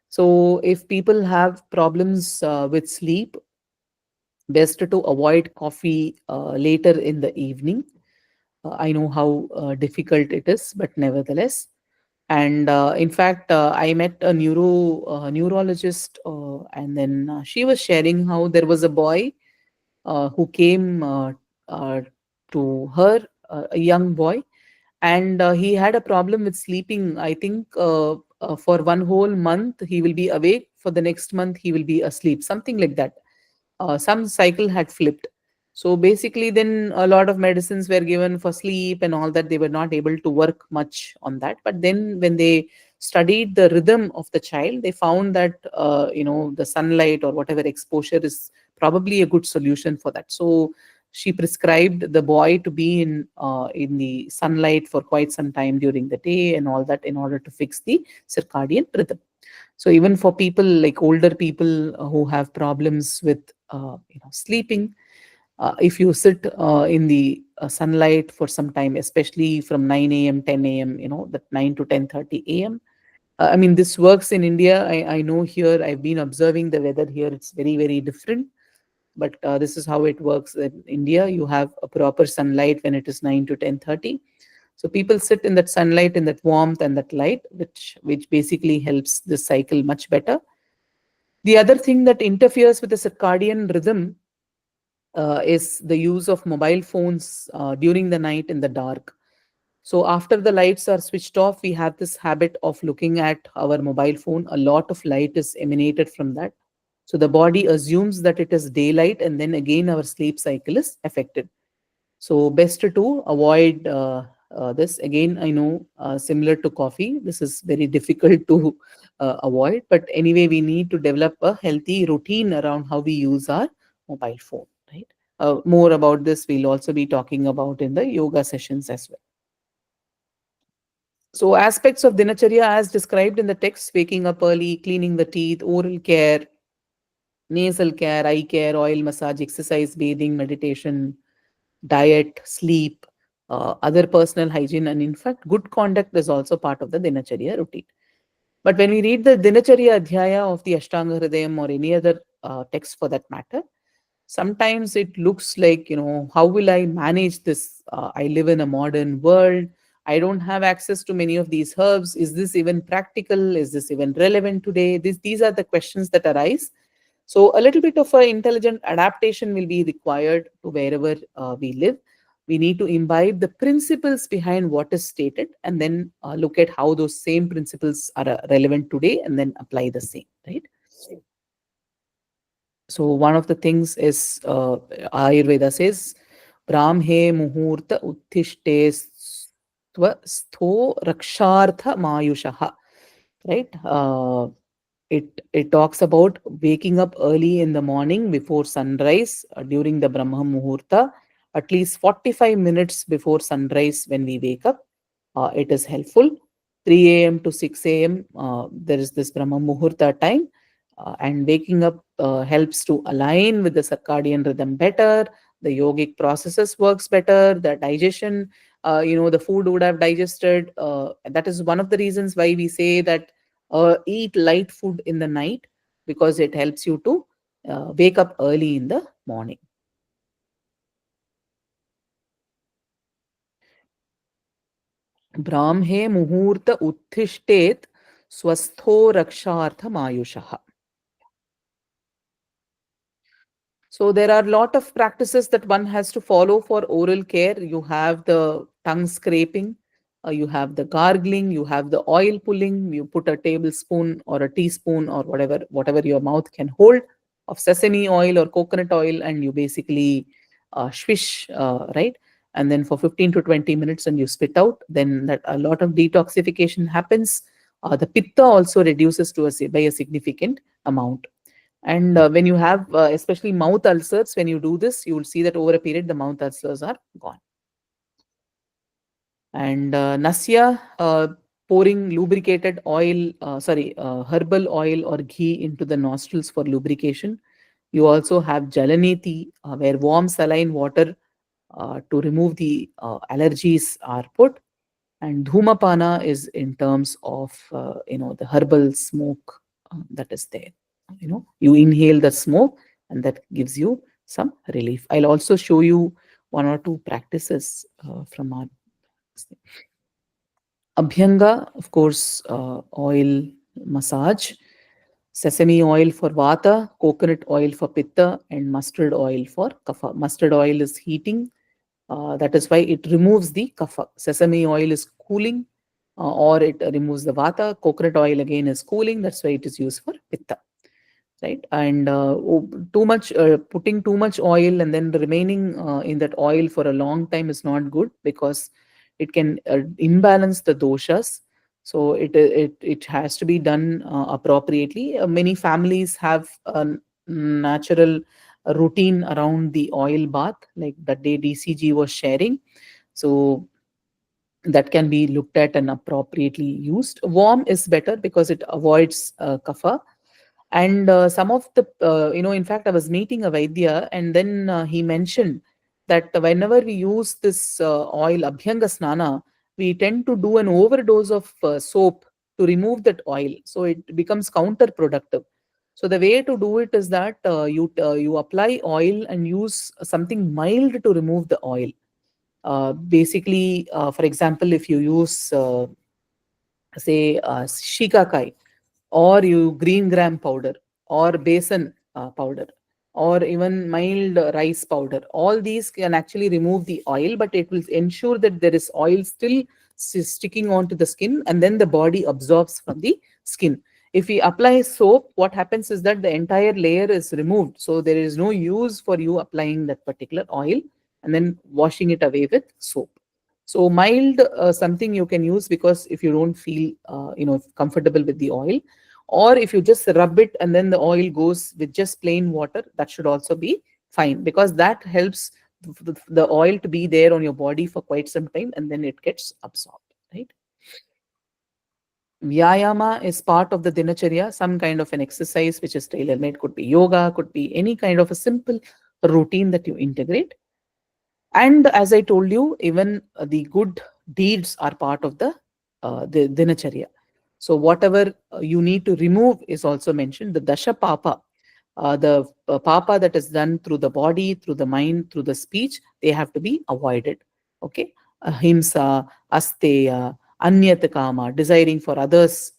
So if people have problems with sleep, best to avoid coffee later in the evening. I know how difficult it is, but nevertheless. And in fact, I met a neurologist, and then she was sharing how there was a boy who came uh, to her, a young boy, and he had a problem with sleeping. I think for one whole month he will be awake, for the next month he will be asleep, something like that. Some cycle had flipped. So basically, then a lot of medicines were given for sleep and all that. They were not able to work much on that. But then when they studied the rhythm of the child, they found that the sunlight or whatever exposure is probably a good solution for that. So she prescribed the boy to be in the sunlight for quite some time during the day and all that, in order to fix the circadian rhythm. So even for people like older people who have problems with sleeping, if you sit in the sunlight for some time, especially from 9 a.m., 10 a.m., that 9 to 10:30 a.m. I mean, this works in India. I know here, I've been observing the weather here. It's very, very different. But this is how it works in India. You have a proper sunlight when it is 9 to 10:30. So people sit in that sunlight, in that warmth and that light, which basically helps this cycle much better. The other thing that interferes with the circadian rhythm is the use of mobile phones during the night in the dark. So after the lights are switched off, we have this habit of looking at our mobile phone. A lot of light is emanated from that. So the body assumes that it is daylight, and then again our sleep cycle is affected. So best to avoid this. Again, I know similar to coffee, this is very difficult to avoid. But anyway, we need to develop a healthy routine around how we use our mobile phone. Right. More about this we'll also be talking about in the yoga sessions as well. So aspects of dinacharya as described in the text: waking up early, cleaning the teeth, oral care, nasal care, eye care, oil massage, exercise, bathing, meditation, diet, sleep, other personal hygiene, and in fact, good conduct is also part of the dinacharya routine. But when we read the dinacharya adhyaya of the Ashtanga Hridayam or any other text for that matter, sometimes it looks like, how will I manage this? I live in a modern world. I don't have access to many of these herbs. Is this even practical? Is this even relevant today? These are the questions that arise. So a little bit of an intelligent adaptation will be required to wherever we live. We need to imbibe the principles behind what is stated, and then look at how those same principles are relevant today, and then apply the same, right? So one of the things is Ayurveda says, Brahme muhurta uttishte stho rakshartha mayushaha. Right? It talks about waking up early in the morning before sunrise during the Brahma Muhurta, at least 45 minutes before sunrise when we wake up. It is helpful. 3 a.m. to 6 a.m. There is this Brahma Muhurta time, and waking up helps to align with the circadian rhythm better. The yogic processes works better. The digestion, the food would have digested. That is one of the reasons why we say that eat light food in the night, because it helps you to wake up early in the morning. Brahme muhurta uttishtet swastho rakshartha mayushaha. So there are a lot of practices that one has to follow for oral care. You have the tongue scraping, you have the gargling, you have the oil pulling. You put a tablespoon or a teaspoon or whatever your mouth can hold of sesame oil or coconut oil, and you basically swish, right? And then for 15 to 20 minutes, and you spit out. Then that a lot of detoxification happens. The pitta also reduces by a significant amount. And when you have, especially mouth ulcers, when you do this, you will see that over a period, the mouth ulcers are gone. And Nasya, pouring lubricated oil, herbal oil or ghee into the nostrils for lubrication. You also have Jalaneti, where warm saline water to remove the allergies are put. And Dhumapana is in terms of, the herbal smoke that is there. You inhale the smoke, and that gives you some relief. I'll also show you one or two practices from our Abhyanga, of course, oil massage, sesame oil for vata, coconut oil for pitta, and mustard oil for kapha. Mustard oil is heating, that is why it removes the kapha. Sesame oil is cooling, or it removes the vata. Coconut oil again is cooling, that's why it is used for pitta. Right. And putting too much oil and then remaining in that oil for a long time is not good, because it can imbalance the doshas. So it has to be done appropriately. Many families have a natural routine around the oil bath, like that day DCG was sharing. So that can be looked at and appropriately used. Warm is better because it avoids kapha. And some of the, in fact, I was meeting a Vaidya, and then he mentioned that whenever we use this oil, Abhyanga Snana, we tend to do an overdose of soap to remove that oil. So it becomes counterproductive. So the way to do it is that you apply oil and use something mild to remove the oil. Basically, for example, if you use, say, shikakai, or you green gram powder or besan powder. or even mild rice powder. All these can actually remove the oil, but it will ensure that there is oil still sticking onto the skin, and then the body absorbs from the skin. If we apply soap, what happens is that the entire layer is removed. So there is no use for you applying that particular oil and then washing it away with soap. So mild something you can use, because if you don't feel comfortable with the oil, or if you just rub it and then the oil goes with just plain water, that should also be fine, because that helps the oil to be there on your body for quite some time and then it gets absorbed, right? Vyayama is part of the dinacharya, some kind of an exercise which is tailor made, could be yoga, could be any kind of a simple routine that you integrate. And as I told you, even the good deeds are part of the dinacharya. So whatever you need to remove is also mentioned. The dasha papa, the papa that is done through the body, through the mind, through the speech, they have to be avoided. Okay, ahimsa, asteya, anyat kama, desiring for others'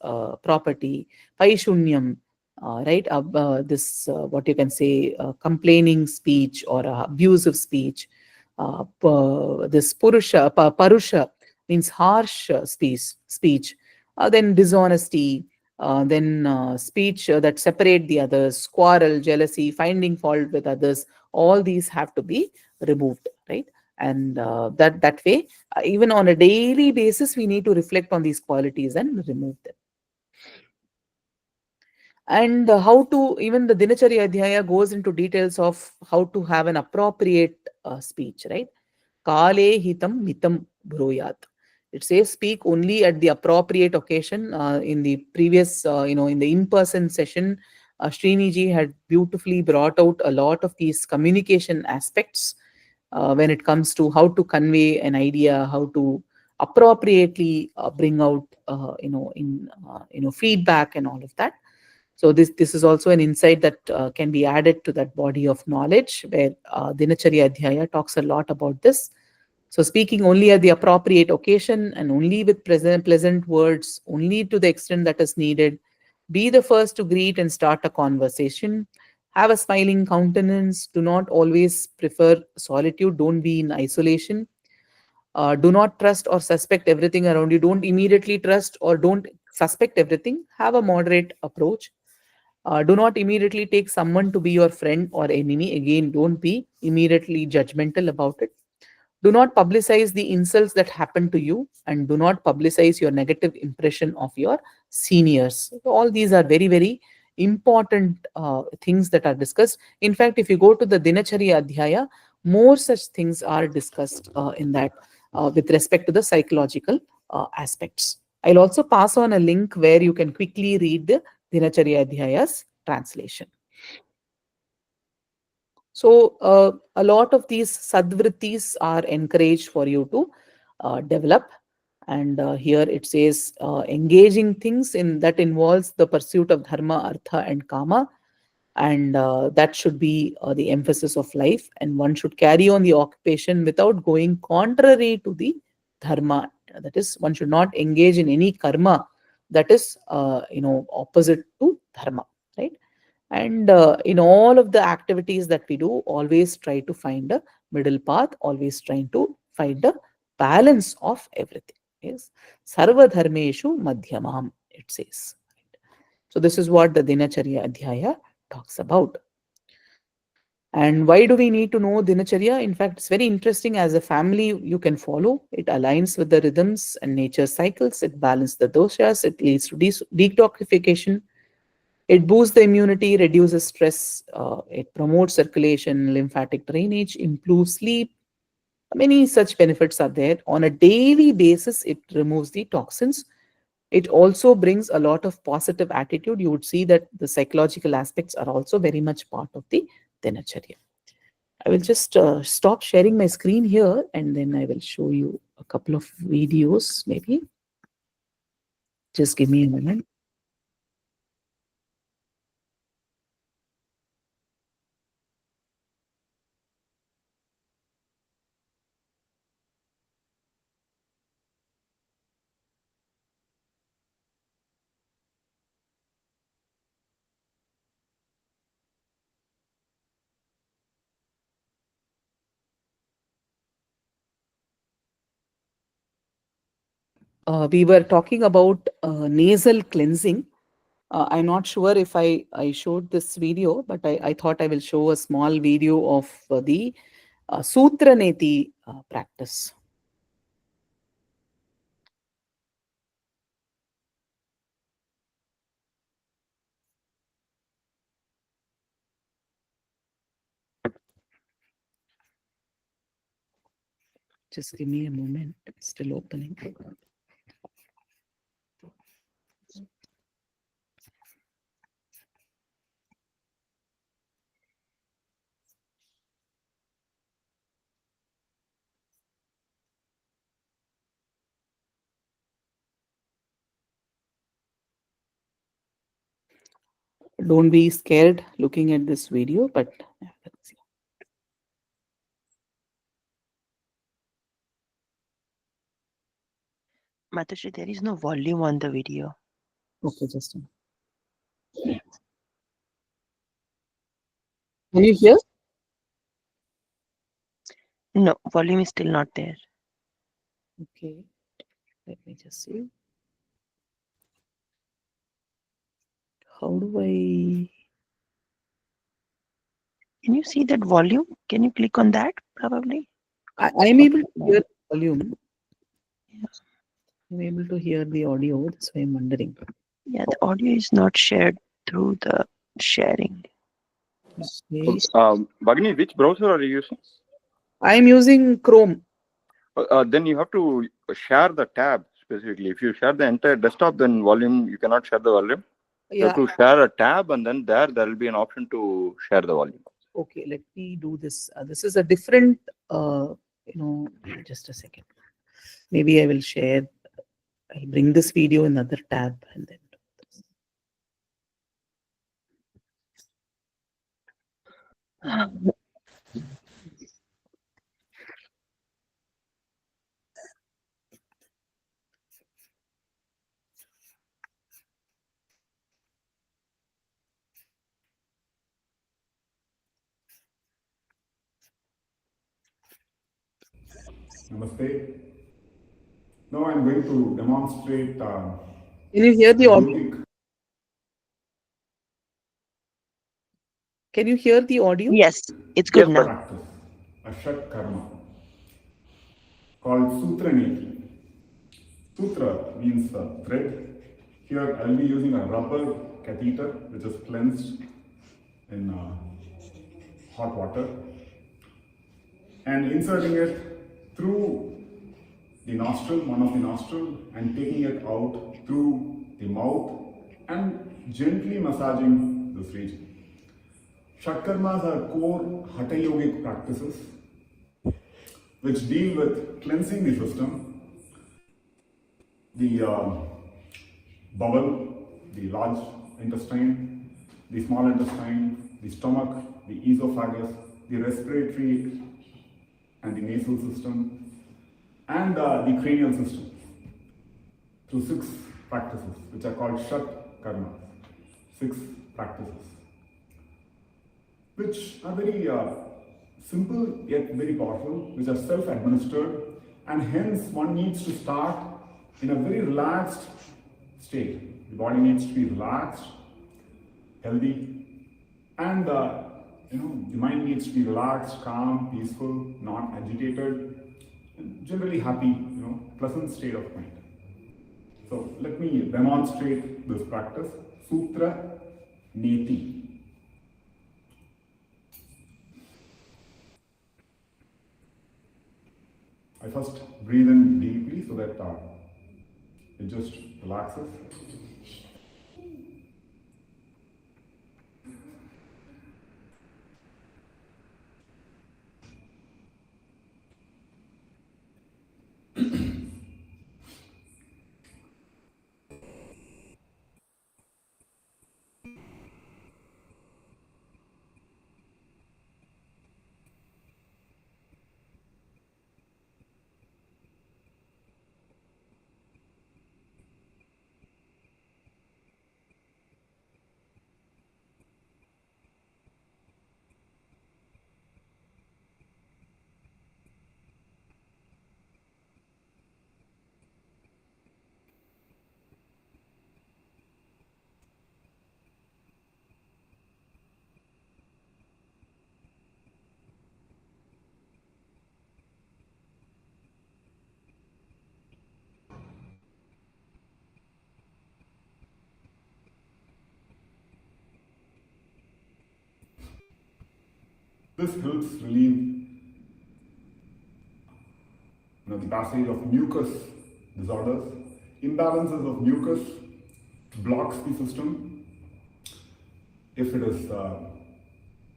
property, paishunyam, right? This what you can say, complaining speech or abusive speech. This parusha means harsh speech. Then dishonesty, then speech that separate the others, quarrel, jealousy, finding fault with others. All these have to be removed, right? And that way, even on a daily basis, we need to reflect on these qualities and remove them. And how to, even the Dinacharya Adhyaya goes into details of how to have an appropriate speech, right? Kale hitam mitam bruyat. It says speak only at the appropriate occasion. In the previous, in the in-person session, Sriniji had beautifully brought out a lot of these communication aspects when it comes to how to convey an idea, how to appropriately bring out, feedback and all of that. So this is also an insight that can be added to that body of knowledge, where Dinacharya Adhyaya talks a lot about this. So speaking only at the appropriate occasion and only with pleasant words, only to the extent that is needed. Be the first to greet and start a conversation. Have a smiling countenance. Do not always prefer solitude. Don't be in isolation. Do not trust or suspect everything around you. Don't immediately trust or don't suspect everything. Have a moderate approach. Do not immediately take someone to be your friend or enemy. Again, don't be immediately judgmental about it. Do not publicize the insults that happen to you, and do not publicize your negative impression of your seniors. So all these are very, very important things that are discussed. In fact, if you go to the Dinacharya Adhyaya, more such things are discussed in that with respect to the psychological aspects. I'll also pass on a link where you can quickly read the Dinacharya Adhyaya's translation. So, a lot of these sadvrittis are encouraged for you to develop. And here it says engaging things in that involves the pursuit of dharma, artha, and kama. And that should be the emphasis of life. And one should carry on the occupation without going contrary to the dharma. That is, one should not engage in any karma that is, opposite to dharma, right? And in all of the activities that we do, always try to find a middle path, always trying to find a balance of everything. Yes, sarva dharmeshu madhyamam, it says. So this is what the Dinacharya Adhyaya talks about. And why do we need to know Dinacharya? In fact, it's very interesting. As a family, you can follow. It aligns with the rhythms and nature cycles. It balances the doshas. It leads to detoxification. It boosts the immunity, reduces stress, it promotes circulation, lymphatic drainage, improves sleep. Many such benefits are there. On a daily basis, it removes the toxins. It also brings a lot of positive attitude. You would see that the psychological aspects are also very much part of the Dinacharya. I will just stop sharing my screen here, and then I will show you a couple of videos maybe. Just give me a moment. we were talking about nasal cleansing. I'm not sure if I showed this video, but I thought I will show a small video of the Sutra Neti practice. Just give me a moment. It's still opening. Don't be scared looking at this video, but let's see. Matashi, there is no volume on the video. Okay, just a minute. Can you hear? No, volume is still not there. Okay, let me just see. How do I? Can you see that volume? Can you click on that probably? I'm able to hear volume. I'm able to hear the audio. That's why I'm wondering. Yeah, the audio is not shared through the sharing. Okay. Bhagini, which browser are you using? I'm using Chrome. Then you have to share the tab specifically. If you share the entire desktop, then volume, you cannot share the volume. You have Yeah. to share a tab, and then there will be an option to share the volume. Okay, let me do this. This is a different, just a second. Maybe I will share. I'll bring this video in another tab and then do this. Namaste. Now I'm going to demonstrate. Can you hear the audio? yogic. Can you hear the audio? Yes, it's good now. Practice, a Shat Karma, called Sutra Neti. Sutra means thread. Here I'll be using a rubber catheter which is cleansed in hot water and inserting it through the nostril, one of the nostril, and taking it out through the mouth and gently massaging this region. Shatkarmas are core Hatha yogic practices which deal with cleansing the system, the bowel, the large intestine, the small intestine, the stomach, the esophagus, the respiratory and the nasal system, and the cranial system through 6 practices, which are called Shat Karmas, 6 practices, which are very simple yet very powerful, which are self-administered, and hence one needs to start in a very relaxed state. The body needs to be relaxed, healthy, and the mind needs to be relaxed, calm, peaceful, not agitated, and generally happy, pleasant state of mind. So let me demonstrate this practice, Sutra Neti. I first breathe in deeply so that it just relaxes. This helps relieve the passage of mucus disorders. Imbalances of mucus blocks the system if it is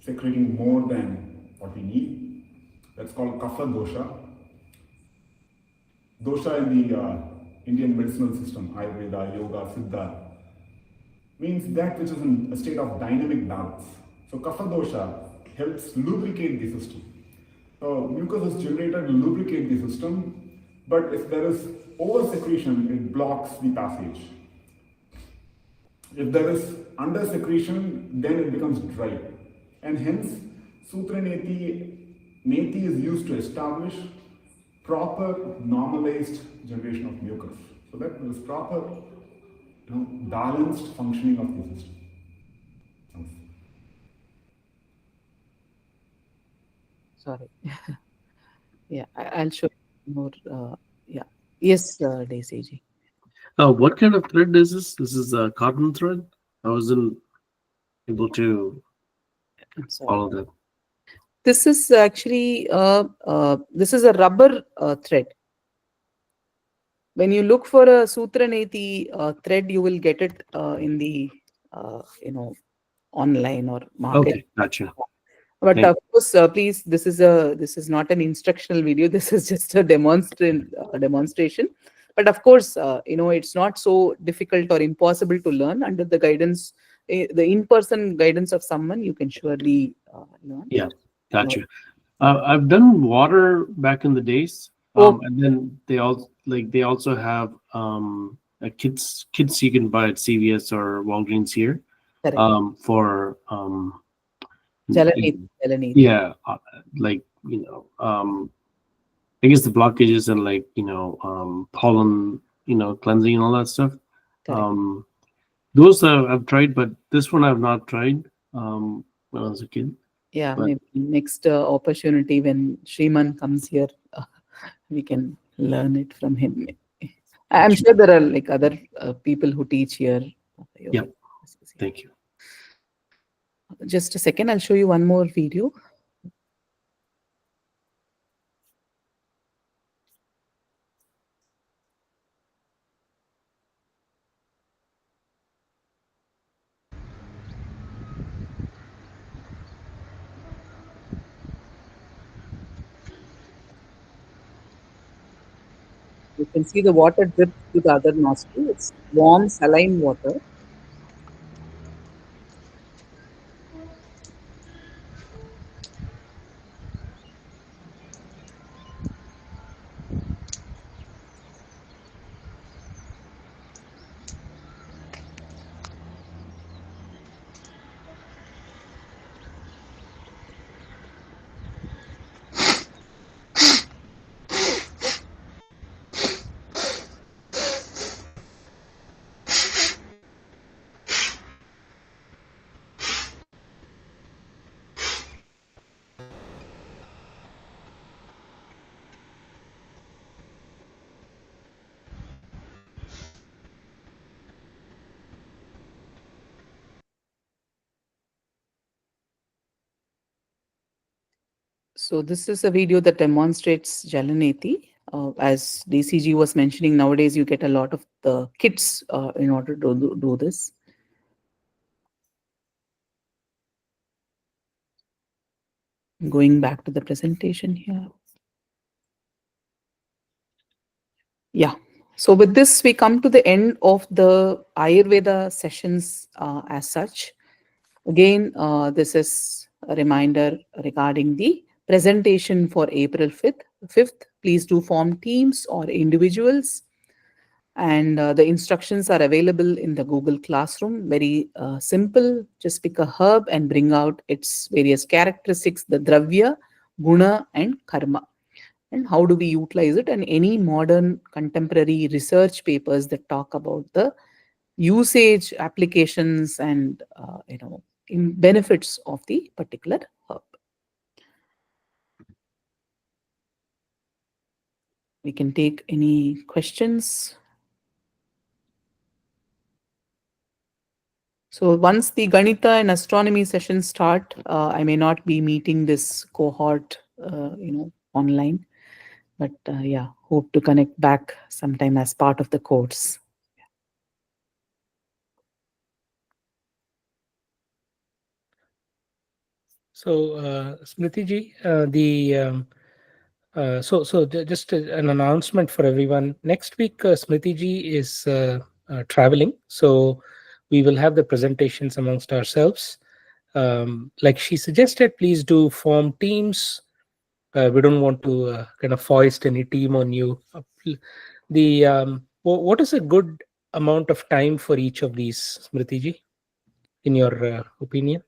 secreting more than what we need. That's called kapha dosha. Dosha in the Indian medicinal system, Ayurveda, Yoga, Siddha, means that which is in a state of dynamic balance. So kapha dosha helps lubricate the system. So mucus is generated to lubricate the system, but if there is over secretion, it blocks the passage. If there is under secretion, then it becomes dry. And hence, Sutra Neti is used to establish proper normalized generation of mucus. So that there is proper balanced functioning of the system. Thanks. Sorry. Yeah, I'll show you more. Yeah. Yes, Daisy ji. What kind of thread is this? This is a cotton thread. I wasn't able to I'm sorry. follow that. This is actually this is a rubber thread. When you look for a Sutra Neti thread, you will get it in the online or market. Okay, gotcha. But Thank of course, please, this is not an instructional video. This is just a demonstration. But of course, it's not so difficult or impossible to learn under the guidance, the in-person guidance of someone. You can surely learn. Yeah, gotcha. I've done water back in the days, and then they also have kits you can buy at CVS or Walgreens here, Correct. for Jalaneti. yeah, I guess the blockages and pollen cleansing and all that stuff. Correct. Those I've tried, but this one I've not tried when I was a kid. Yeah, But maybe next opportunity when Shriman comes here, we can learn it from him. I'm sure there are like other people who teach here. yeah, thank you. Just a second, I'll show you one more video. You can see the water drips to the other nostril. It's warm saline water. So this is a video that demonstrates Jalaneti. As DCG was mentioning, nowadays you get a lot of the kits in order to do this. Going back to the presentation here. Yeah. So with this, we come to the end of the Ayurveda sessions as such. Again, this is a reminder regarding the presentation for April 5th. Please do form teams or individuals. And the instructions are available in the Google Classroom. Very simple. Just pick a herb and bring out its various characteristics, the dravya, guna, and karma. And how do we utilize it? And any modern contemporary research papers that talk about the usage, applications, and benefits of the particular herb. We can take any questions. So once the Ganita and astronomy sessions start, I may not be meeting this cohort, online, but yeah, hope to connect back sometime as part of the course. So, Smriti ji, just an announcement for everyone. Next week, Smriti ji is traveling, so we will have the presentations amongst ourselves. Like she suggested, please do form teams. We don't want to kind of foist any team on you. What is a good amount of time for each of these, Smriti ji, in your opinion?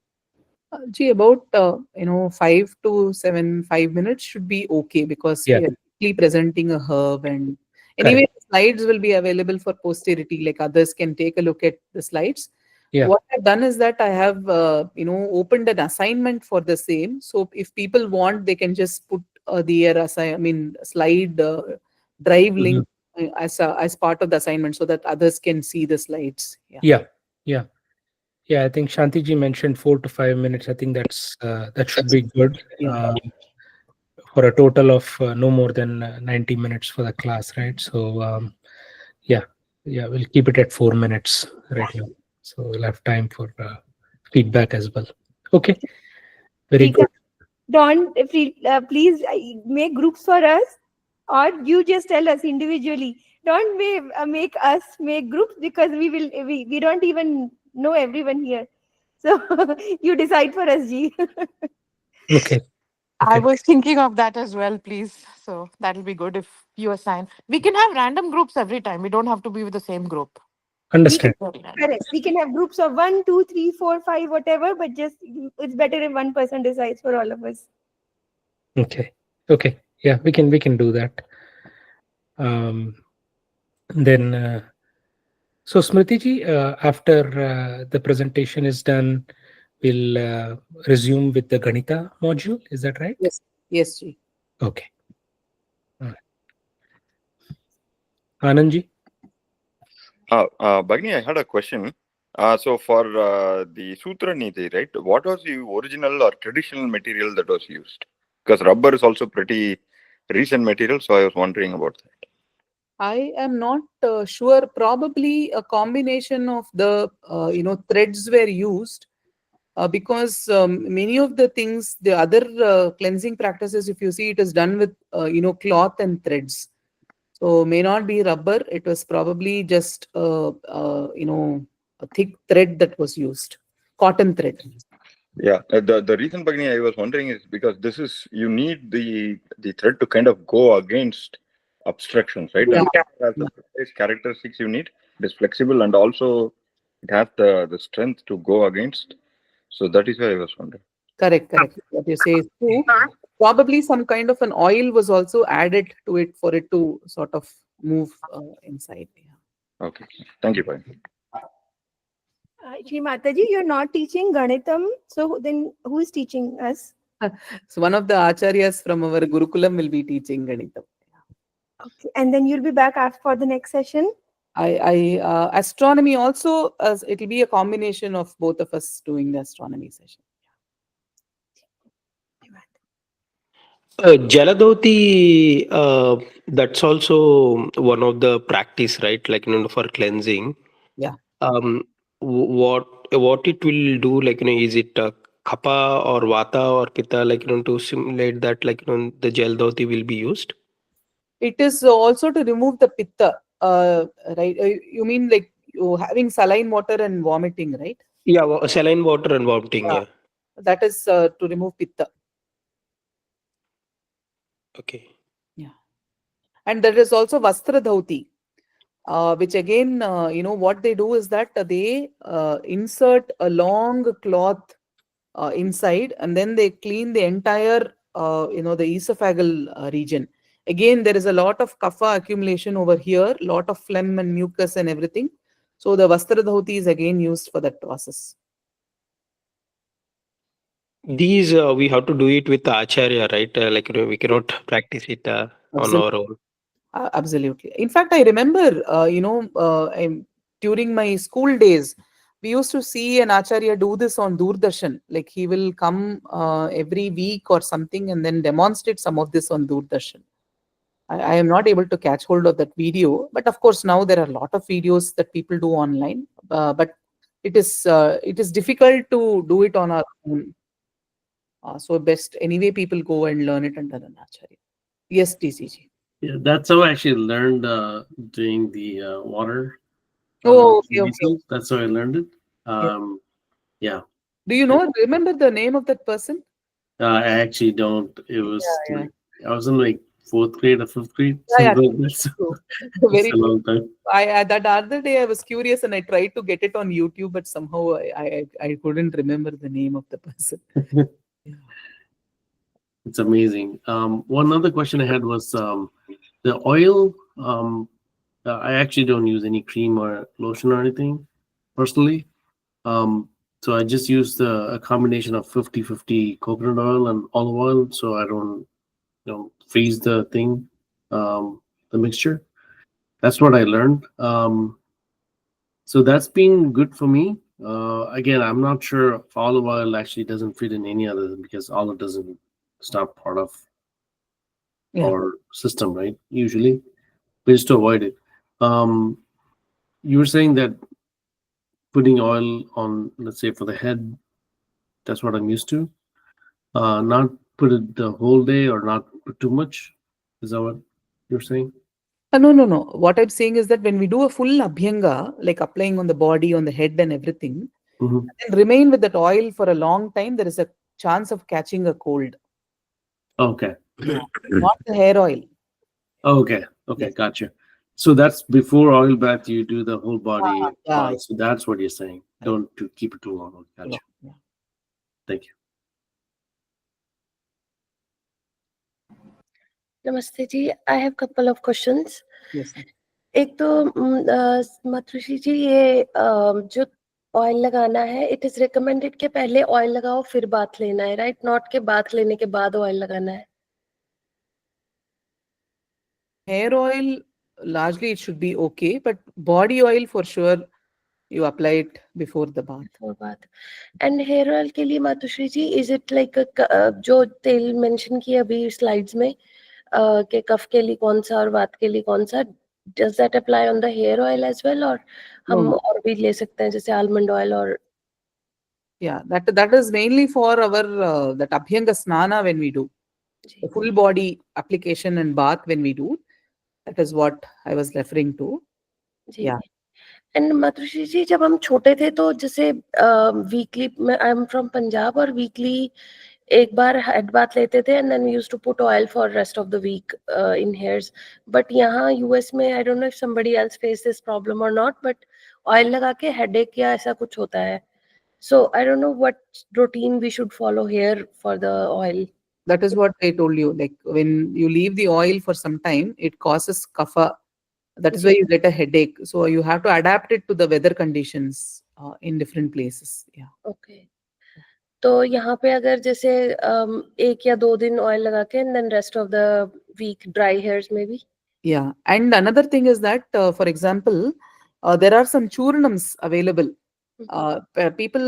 Gee, about 5 to 5 minutes should be okay because Yeah, we are quickly presenting a herb, and correct. anyway, the slides will be available for posterity. Like others can take a look at the slides. Yeah. What I've done is that I have opened an assignment for the same. So if people want, they can just put slide drive Mhm. link as part of the assignment so that others can see the slides. Yeah. Yeah, yeah. Yeah, I think Shanti ji mentioned 4 to 5 minutes. I think that should be good, Yeah. for a total of no more than 90 minutes for the class, right? So yeah, yeah, we'll keep it at 4 minutes right now. So we'll have time for feedback as well. Okay, very Shrikant, good. please make groups for us, or you just tell us individually. Don't make us make groups because we don't even know everyone here. So you decide for us, G. Okay, I okay, was thinking of that as well, please. So that'll be good if you assign. We can have random groups every time. We don't have to be with the same group. We can understand. Very random. correct. We can have groups of 1, 2, 3, 4, 5, whatever. But just it's better if one person decides for all of us. Okay, okay, yeah, we can do that. Then so Smriti ji, after the presentation is done, we'll resume with the Ganita module. Is that right? Yes. Yes, Ji. Okay. All right. Anand ji? Bagni, I had a question. So for the Sutra Niti, right? What was the original or traditional material that was used? Because rubber is also pretty recent material, so I was wondering about that. I am not sure. Probably a combination of the threads were used because many of the things, the other cleansing practices, if you see, it is done with cloth and threads. So may not be rubber. It was probably just a thick thread that was used, cotton thread. Yeah, the reason, Bagni, I was wondering is because this is you need the thread to kind of go against obstructions, right? Yeah. And it has the precise characteristics you need. It is flexible and also it has the strength to go against. So that is why I was wondering. Correct, correct. What you say is true. Probably some kind of an oil was also added to it for it to sort of move inside. Yeah. Okay, thank you, Bagni. Shri Mataji, you're not teaching Ganitam. So then who is teaching us? So one of the acharyas from our Gurukulam will be teaching Ganitam. Okay. And then you'll be back after for the next session. Astronomy also, it'll be a combination of both of us doing the astronomy session. Jaladoti, that's also one of the practice, right? Like, for cleansing. Yeah. What it will do, like, is it kapha or vata or pitta, like, to simulate that, like, the Jaladoti will be used? It is also to remove the pitta, right? You mean like you having saline water and vomiting, right? Yeah, saline water and vomiting, Yeah. yeah. That is to remove pitta. Okay. Yeah. And there is also Vastra Dhauti, which again, what they do is that they insert a long cloth inside, and then they clean the entire, the esophageal region. Again, there is a lot of kapha accumulation over here, lot of phlegm and mucus and everything. So the Vastra Dhauti is again used for that process. These we have to do it with the acharya, right? Like, we cannot practice it on our own. Absolutely. In fact, I remember, during my school days, We used to see an acharya do this on Doordarshan. Like he will come every week or something and then demonstrate some of this on Doordarshan. I am not able to catch hold of that video, but of course now there are a lot of videos that people do online. But it is difficult to do it on our own. So best anyway people go and learn it under an acharya. Yes, TCG. Yeah, that's how I actually learned doing the water Oh, okay, okay. diesel. That's how I learned it. Yeah. Yeah, Do you know? Remember the name of that person? I actually don't. It was Yeah, yeah. like I was in like fourth grade or fifth grade, Yeah, something like that. So true. it's Very a true. long time. That other day I was curious and I tried to get it on YouTube, but somehow I couldn't remember the name of the person. Yeah. It's amazing. One other question I had was the oil. I actually don't use any cream or lotion or anything personally. So I just use a combination of 50-50 coconut oil and olive oil, so I don't freeze the thing, the mixture. That's what I learned. So that's been good for me. Again, I'm not sure if olive oil actually doesn't fit in any other because olive doesn't. It's not part of Yeah. our system, right? Usually, but just to avoid it. You were saying that putting oil on, let's say, for the head, that's what I'm used to. Not put it the whole day or not put too much. Is that what you're saying? No, no, no. What I'm saying is that when we do a full abhyanga, like applying on the body, on the head, and everything, Mm-hmm. and remain with that oil for a long time, there is a chance of catching a cold. Okay. Yeah. Not the hair oil. Okay. Okay. Yes. Gotcha. So that's before oil bath. You do the whole body Yeah. oil. So that's what you're saying. Don't to keep it too long. Okay, gotcha. Yeah. Thank you. Namaste ji. I have couple of questions. Yes. एक तो मातृश्री जी ये जो oil लगाना है it is recommended के पहले oil लगाओ फिर बाथ लेना है राइट नॉट के बाथ लेने के बाद ऑयल लगाना है Hair oil, largely it should be okay, but body oil for sure you apply it before the bath. Before bath. And hair oil के लिए मातुश्री जी is it like जो तेल मेंशन किया अभी स्लाइड्स में के कफ के लिए कौन सा और वात के लिए कौन सा does that apply on the hair oil as well or हम No. और भी ले सकते हैं जैसे almond oil और Yeah, that is mainly for our that abhyanga snana when we do the full body application and bath when we do. That is what I was referring to. जी Yeah. And मातृश्री जी जब हम छोटे थे तो जैसे weekly I am from Punjab और वीकली एक बार हेड बाथ लेते थे and then we used to put oil for rest of the week in hairs but यहाँ यूएस में I don't know if somebody else face this problem or not but oil लगा के headache या ऐसा कुछ होता है so I don't no what routine we should follow here for the oil That is what I told you. Like when you leave the oil for some time, it causes kapha. That is why you get a headache. So you have to adapt it to the weather conditions in different places. Yeah. Okay तो यहाँ पे अगर जैसे एक या दो दिन oil लगा के and then rest of the week dry hairs में भी Yeah. And another thing is that, for example, there are some churnams available. People,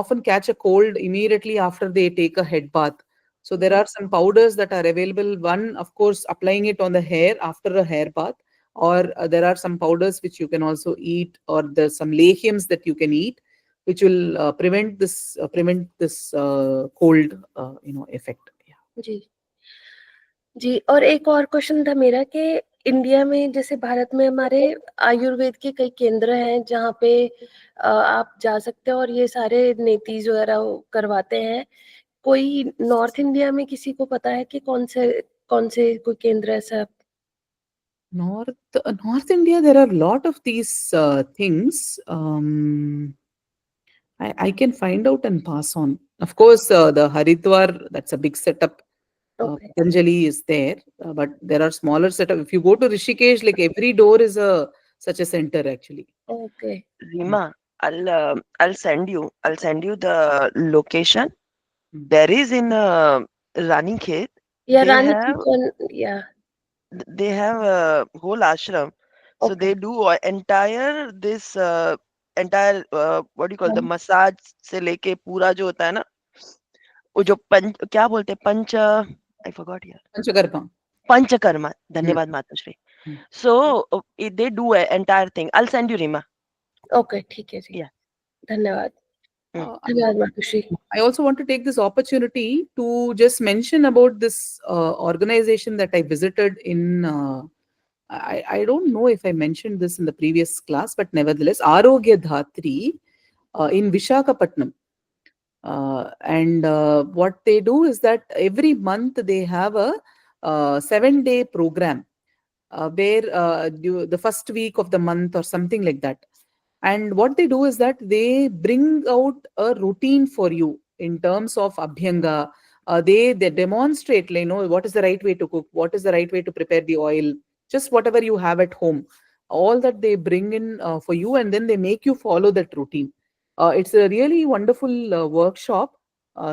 often catch a cold immediately after they take a head bath. So there are some powders that are available. One, of course, applying it on the hair after a hair bath, or there are some powders which you can also eat, or there's some layhiums that you can eat, which will prevent this cold, effect. Yeah. जी जी और एक और question था मेरा कि India में जैसे भारत में हमारे आयुर्वेद के कई केंद्र हैं जहाँ पे आप जा सकते हो और ये सारे नीतिज वगैरह करवाते हैं कोई नॉर्थ इंडिया में किसी को पता है कि कौन से कोई केंद्र ऐसा North India, there are a lot of these things. I can find out and pass on. Of course, the Haridwar, that's a big setup. Okay. Patanjali is there, but there are smaller setup. If you go to Rishikesh, like every door is such a center actually. Okay. Rima, I'll send you the location. There is in Rani Khet. Yeah, they Rani have yeah. they have a whole ashram. So Okay. they do entire this entire what do you call the massage से लेके पूरा जो होता है ना वो जो क्या बोलते हैं पंच I forgot here. Panchakarma. Panchakarma. धन्यवाद Matoshree. So they do an entire thing. I'll send you Rima. Okay, ठीक है जी. Yeah. धन्यवाद. धन्यवाद Matoshree. I also want to take this opportunity to just mention about this organization that I visited in. I don't know if I mentioned this in the previous class, but nevertheless, Arogya Dhatri in Vishakhapatnam. And what they do is that every month they have a 7-day program where the first week of the month or something like that. And what they do is that they bring out a routine for you in terms of abhyanga. They demonstrate, what is the right way to cook, what is the right way to prepare the oil, just whatever you have at home. All that they bring in for you, and then they make you follow that routine. It's a really wonderful workshop.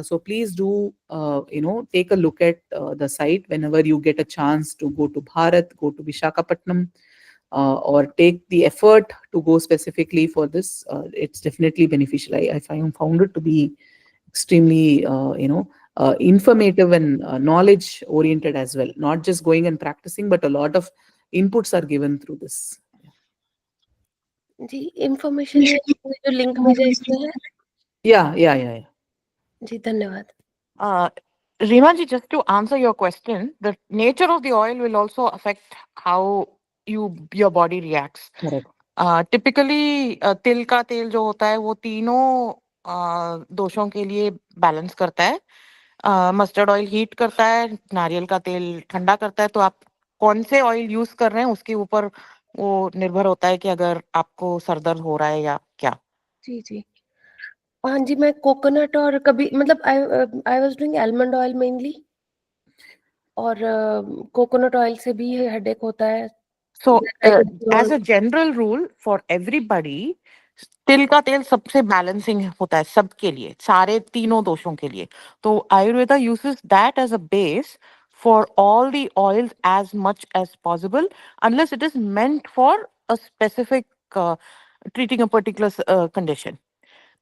So please do, take a look at the site whenever you get a chance to go to Bharat, go to Vishakhapatnam, or take the effort to go specifically for this. It's definitely beneficial. I found it to be extremely, informative and knowledge oriented as well. Not just going and practicing, but a lot of inputs are given through this. जी information ये जो link भेजा इसमें है. Yeah. जी धन्यवाद. Rima ji, just to answer your question, the nature of the oil will also affect how your body reacts. Correct. Typically, तिल का तेल जो होता है वो तीनों दोषों के लिए बैलेंस करता है. मस्टर्ड ऑयल हीट करता है, नारियल का तेल ठंडा करता है. तो आप कौन से ऑयल यूज कर रहे हैं उसके ऊपर वो निर्भर होता है कि अगर आपको सरदर्द हो रहा है या क्या. जी जी. हाँ जी, मैं कोकोनट और कभी मतलब I was doing almond oil mainly, और कोकोनट ऑयल से भी हेडेक होता है. So, as a general rule for everybody, तिल का तेल सबसे बैलेंसिंग होता है सबके लिए, सारे तीनों दोषों के लिए. तो Ayurveda uses that as a base for all the oils as much as possible, unless it is meant for a specific treating a particular condition.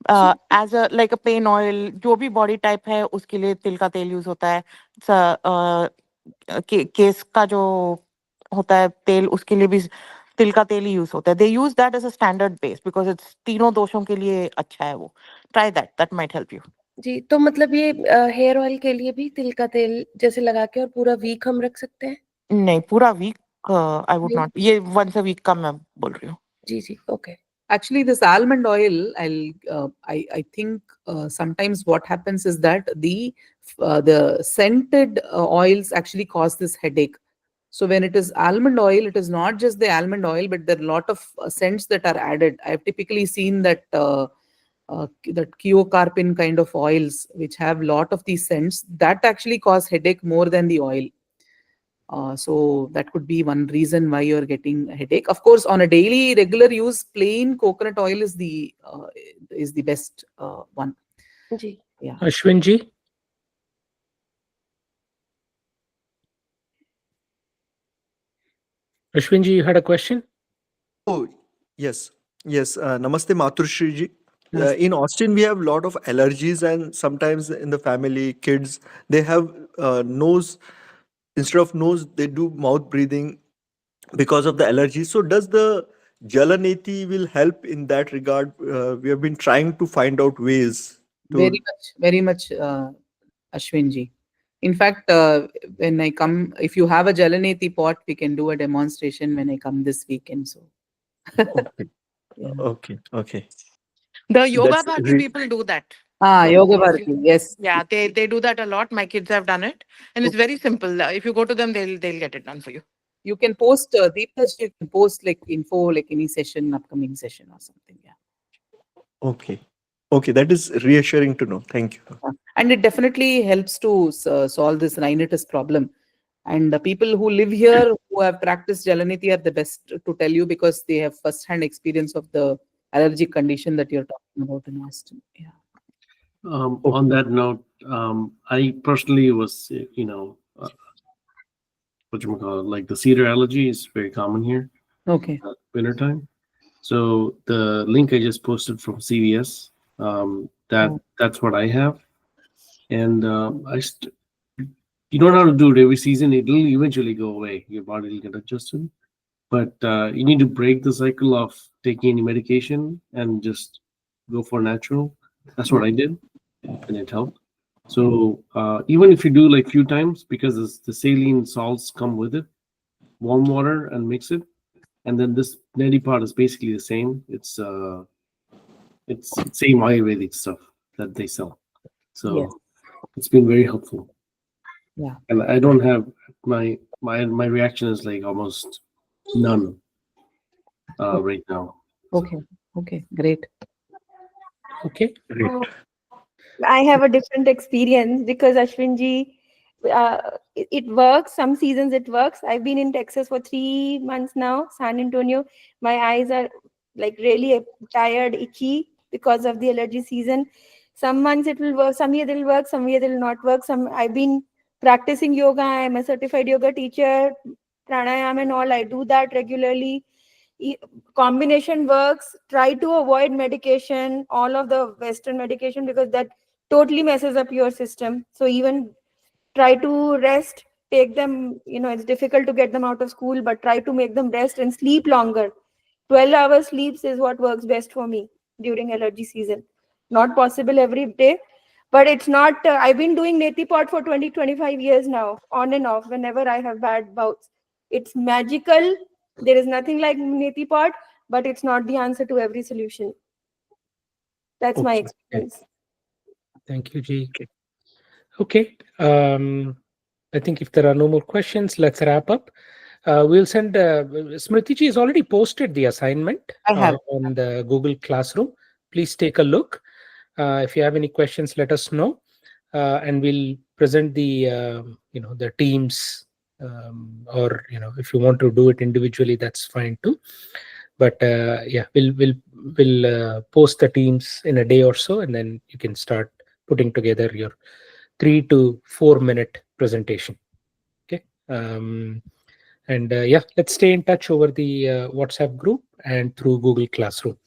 As a like a pain oil, जो भी body type है उसके लिए तिल का तेल use होता है. केस का जो होता है तेल उसके लिए भी तिल का तेल ही यूज होता है. They use that as a standard base because it's तीनों दोषों के लिए अच्छा है वो. Try that might help you. जी, तो मतलब ये हेयर ऑयल के लिए भी तिल का तेल जैसे लगा के और पूरा वीक हम रख सकते हैं? नहीं, पूरा वीक I would not. ये once a week का मैं बोल रही हूँ. जी जी, okay. Actually, this almond oil, I think sometimes what happens is that the scented oils actually cause this headache. So when it is almond oil, it is not just the almond oil, but there are a lot of scents that are added. I've typically seen that that quiocarpine kind of oils, which have a lot of these scents, that actually cause headache more than the oil. So that could be one reason why you're getting a headache. Of course, on a daily, regular use, plain coconut oil is the best one. Ji. Yeah. Ashwin ji. Ashwin ji, you had a question? Oh, yes. Namaste, Maturshri ji. In Austin, we have a lot of allergies, and sometimes in the family, kids, they have nose, instead of nose, they do mouth breathing because of the allergies. So does the Jalaneti will help in that regard? We have been trying to find out ways to... Very much, Ashwin ji. In fact, when I come, if you have a Jalaneti pot, we can do a demonstration when I come this weekend. So. Okay. Yeah. Okay. The Yoga Bharati people do that. Yoga Bharati, yes. Yeah, they do that a lot. My kids have done it, and it's very simple. If you go to them, they'll get it done for you. You can post Deepta, you can post like info, like any session, upcoming session or something. Yeah. Okay, that is reassuring to know. Thank you. And it definitely helps to solve this rhinitis problem. And the people who live here who have practiced Jalaniti are the best to tell you because they have first-hand experience of the allergic condition that you're talking about in Austin. Yeah. On that note, I personally was, what you call it, like the cedar allergy is very common here. Okay. Wintertime. So the link I just posted from CVS, that's what I have. And you don't have to do it every season. It will eventually go away. Your body will get adjusted. But you need to break the cycle of taking any medication and just go for natural. That's what I did, and it helped. So even if you do like few times, because the saline salts come with it, warm water and mix it, and then this neti pot is basically the same. It's same Ayurvedic stuff that they sell. So Yes. it's been very helpful. Yeah. And I don't have my reaction is like almost none right now. Okay, great. Okay. I have a different experience because Ashwinji, it works. Some seasons it works. I've been in Texas for 3 months now, San Antonio. My eyes are like really tired, itchy because of the allergy season. Some months it will work, some year it will work, some year it will not work. I've been practicing yoga. I'm a certified yoga teacher, pranayama and all. I do that regularly. Combination works. Try to avoid medication, all of the Western medication, because that totally messes up your system. So even try to rest, take them, it's difficult to get them out of school, but try to make them rest and sleep longer. 12 hours sleeps is what works best for me during allergy season. Not possible every day, but it's not, I've been doing neti pot for 20-25 years now, on and off, whenever I have bad bouts. It's magical. There is nothing like neti pot, but it's not the answer to every solution. That's my experience. Thank you, Ji. Okay. I think if there are no more questions, let's wrap up. We'll send Smriti ji has already posted the assignment on the Google Classroom. Please take a look. If you have any questions, let us know, and we'll present the the teams, or if you want to do it individually, that's fine too. But yeah, we'll post the teams in a day or so, and then you can start putting together your 3 to 4 minute presentation. Okay. And yeah, let's stay in touch over the WhatsApp group and through Google Classroom.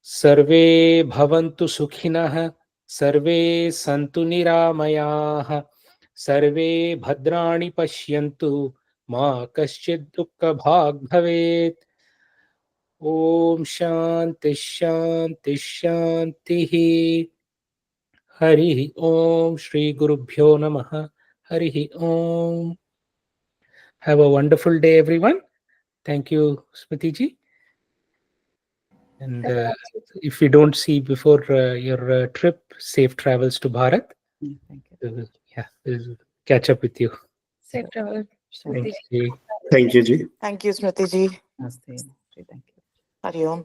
Sarve bhavantu sukhinah, sarve santu niramayah, sarve bhadrani pashyantu, ma kaschid dukkha bhag bhavet. Om shanti shanti shanti. Hari Om Shri Gurubhyo Namaha. Hari Om. Have a wonderful day, everyone. Thank you, Smriti ji. And if we don't see before your trip, safe travels to Bharat. Thank you. Yeah, we'll catch up with you. Safe travel. Thank you. Thank you, Ji. Thank you, Smriti ji. Namaste. Thank you. Hari Om.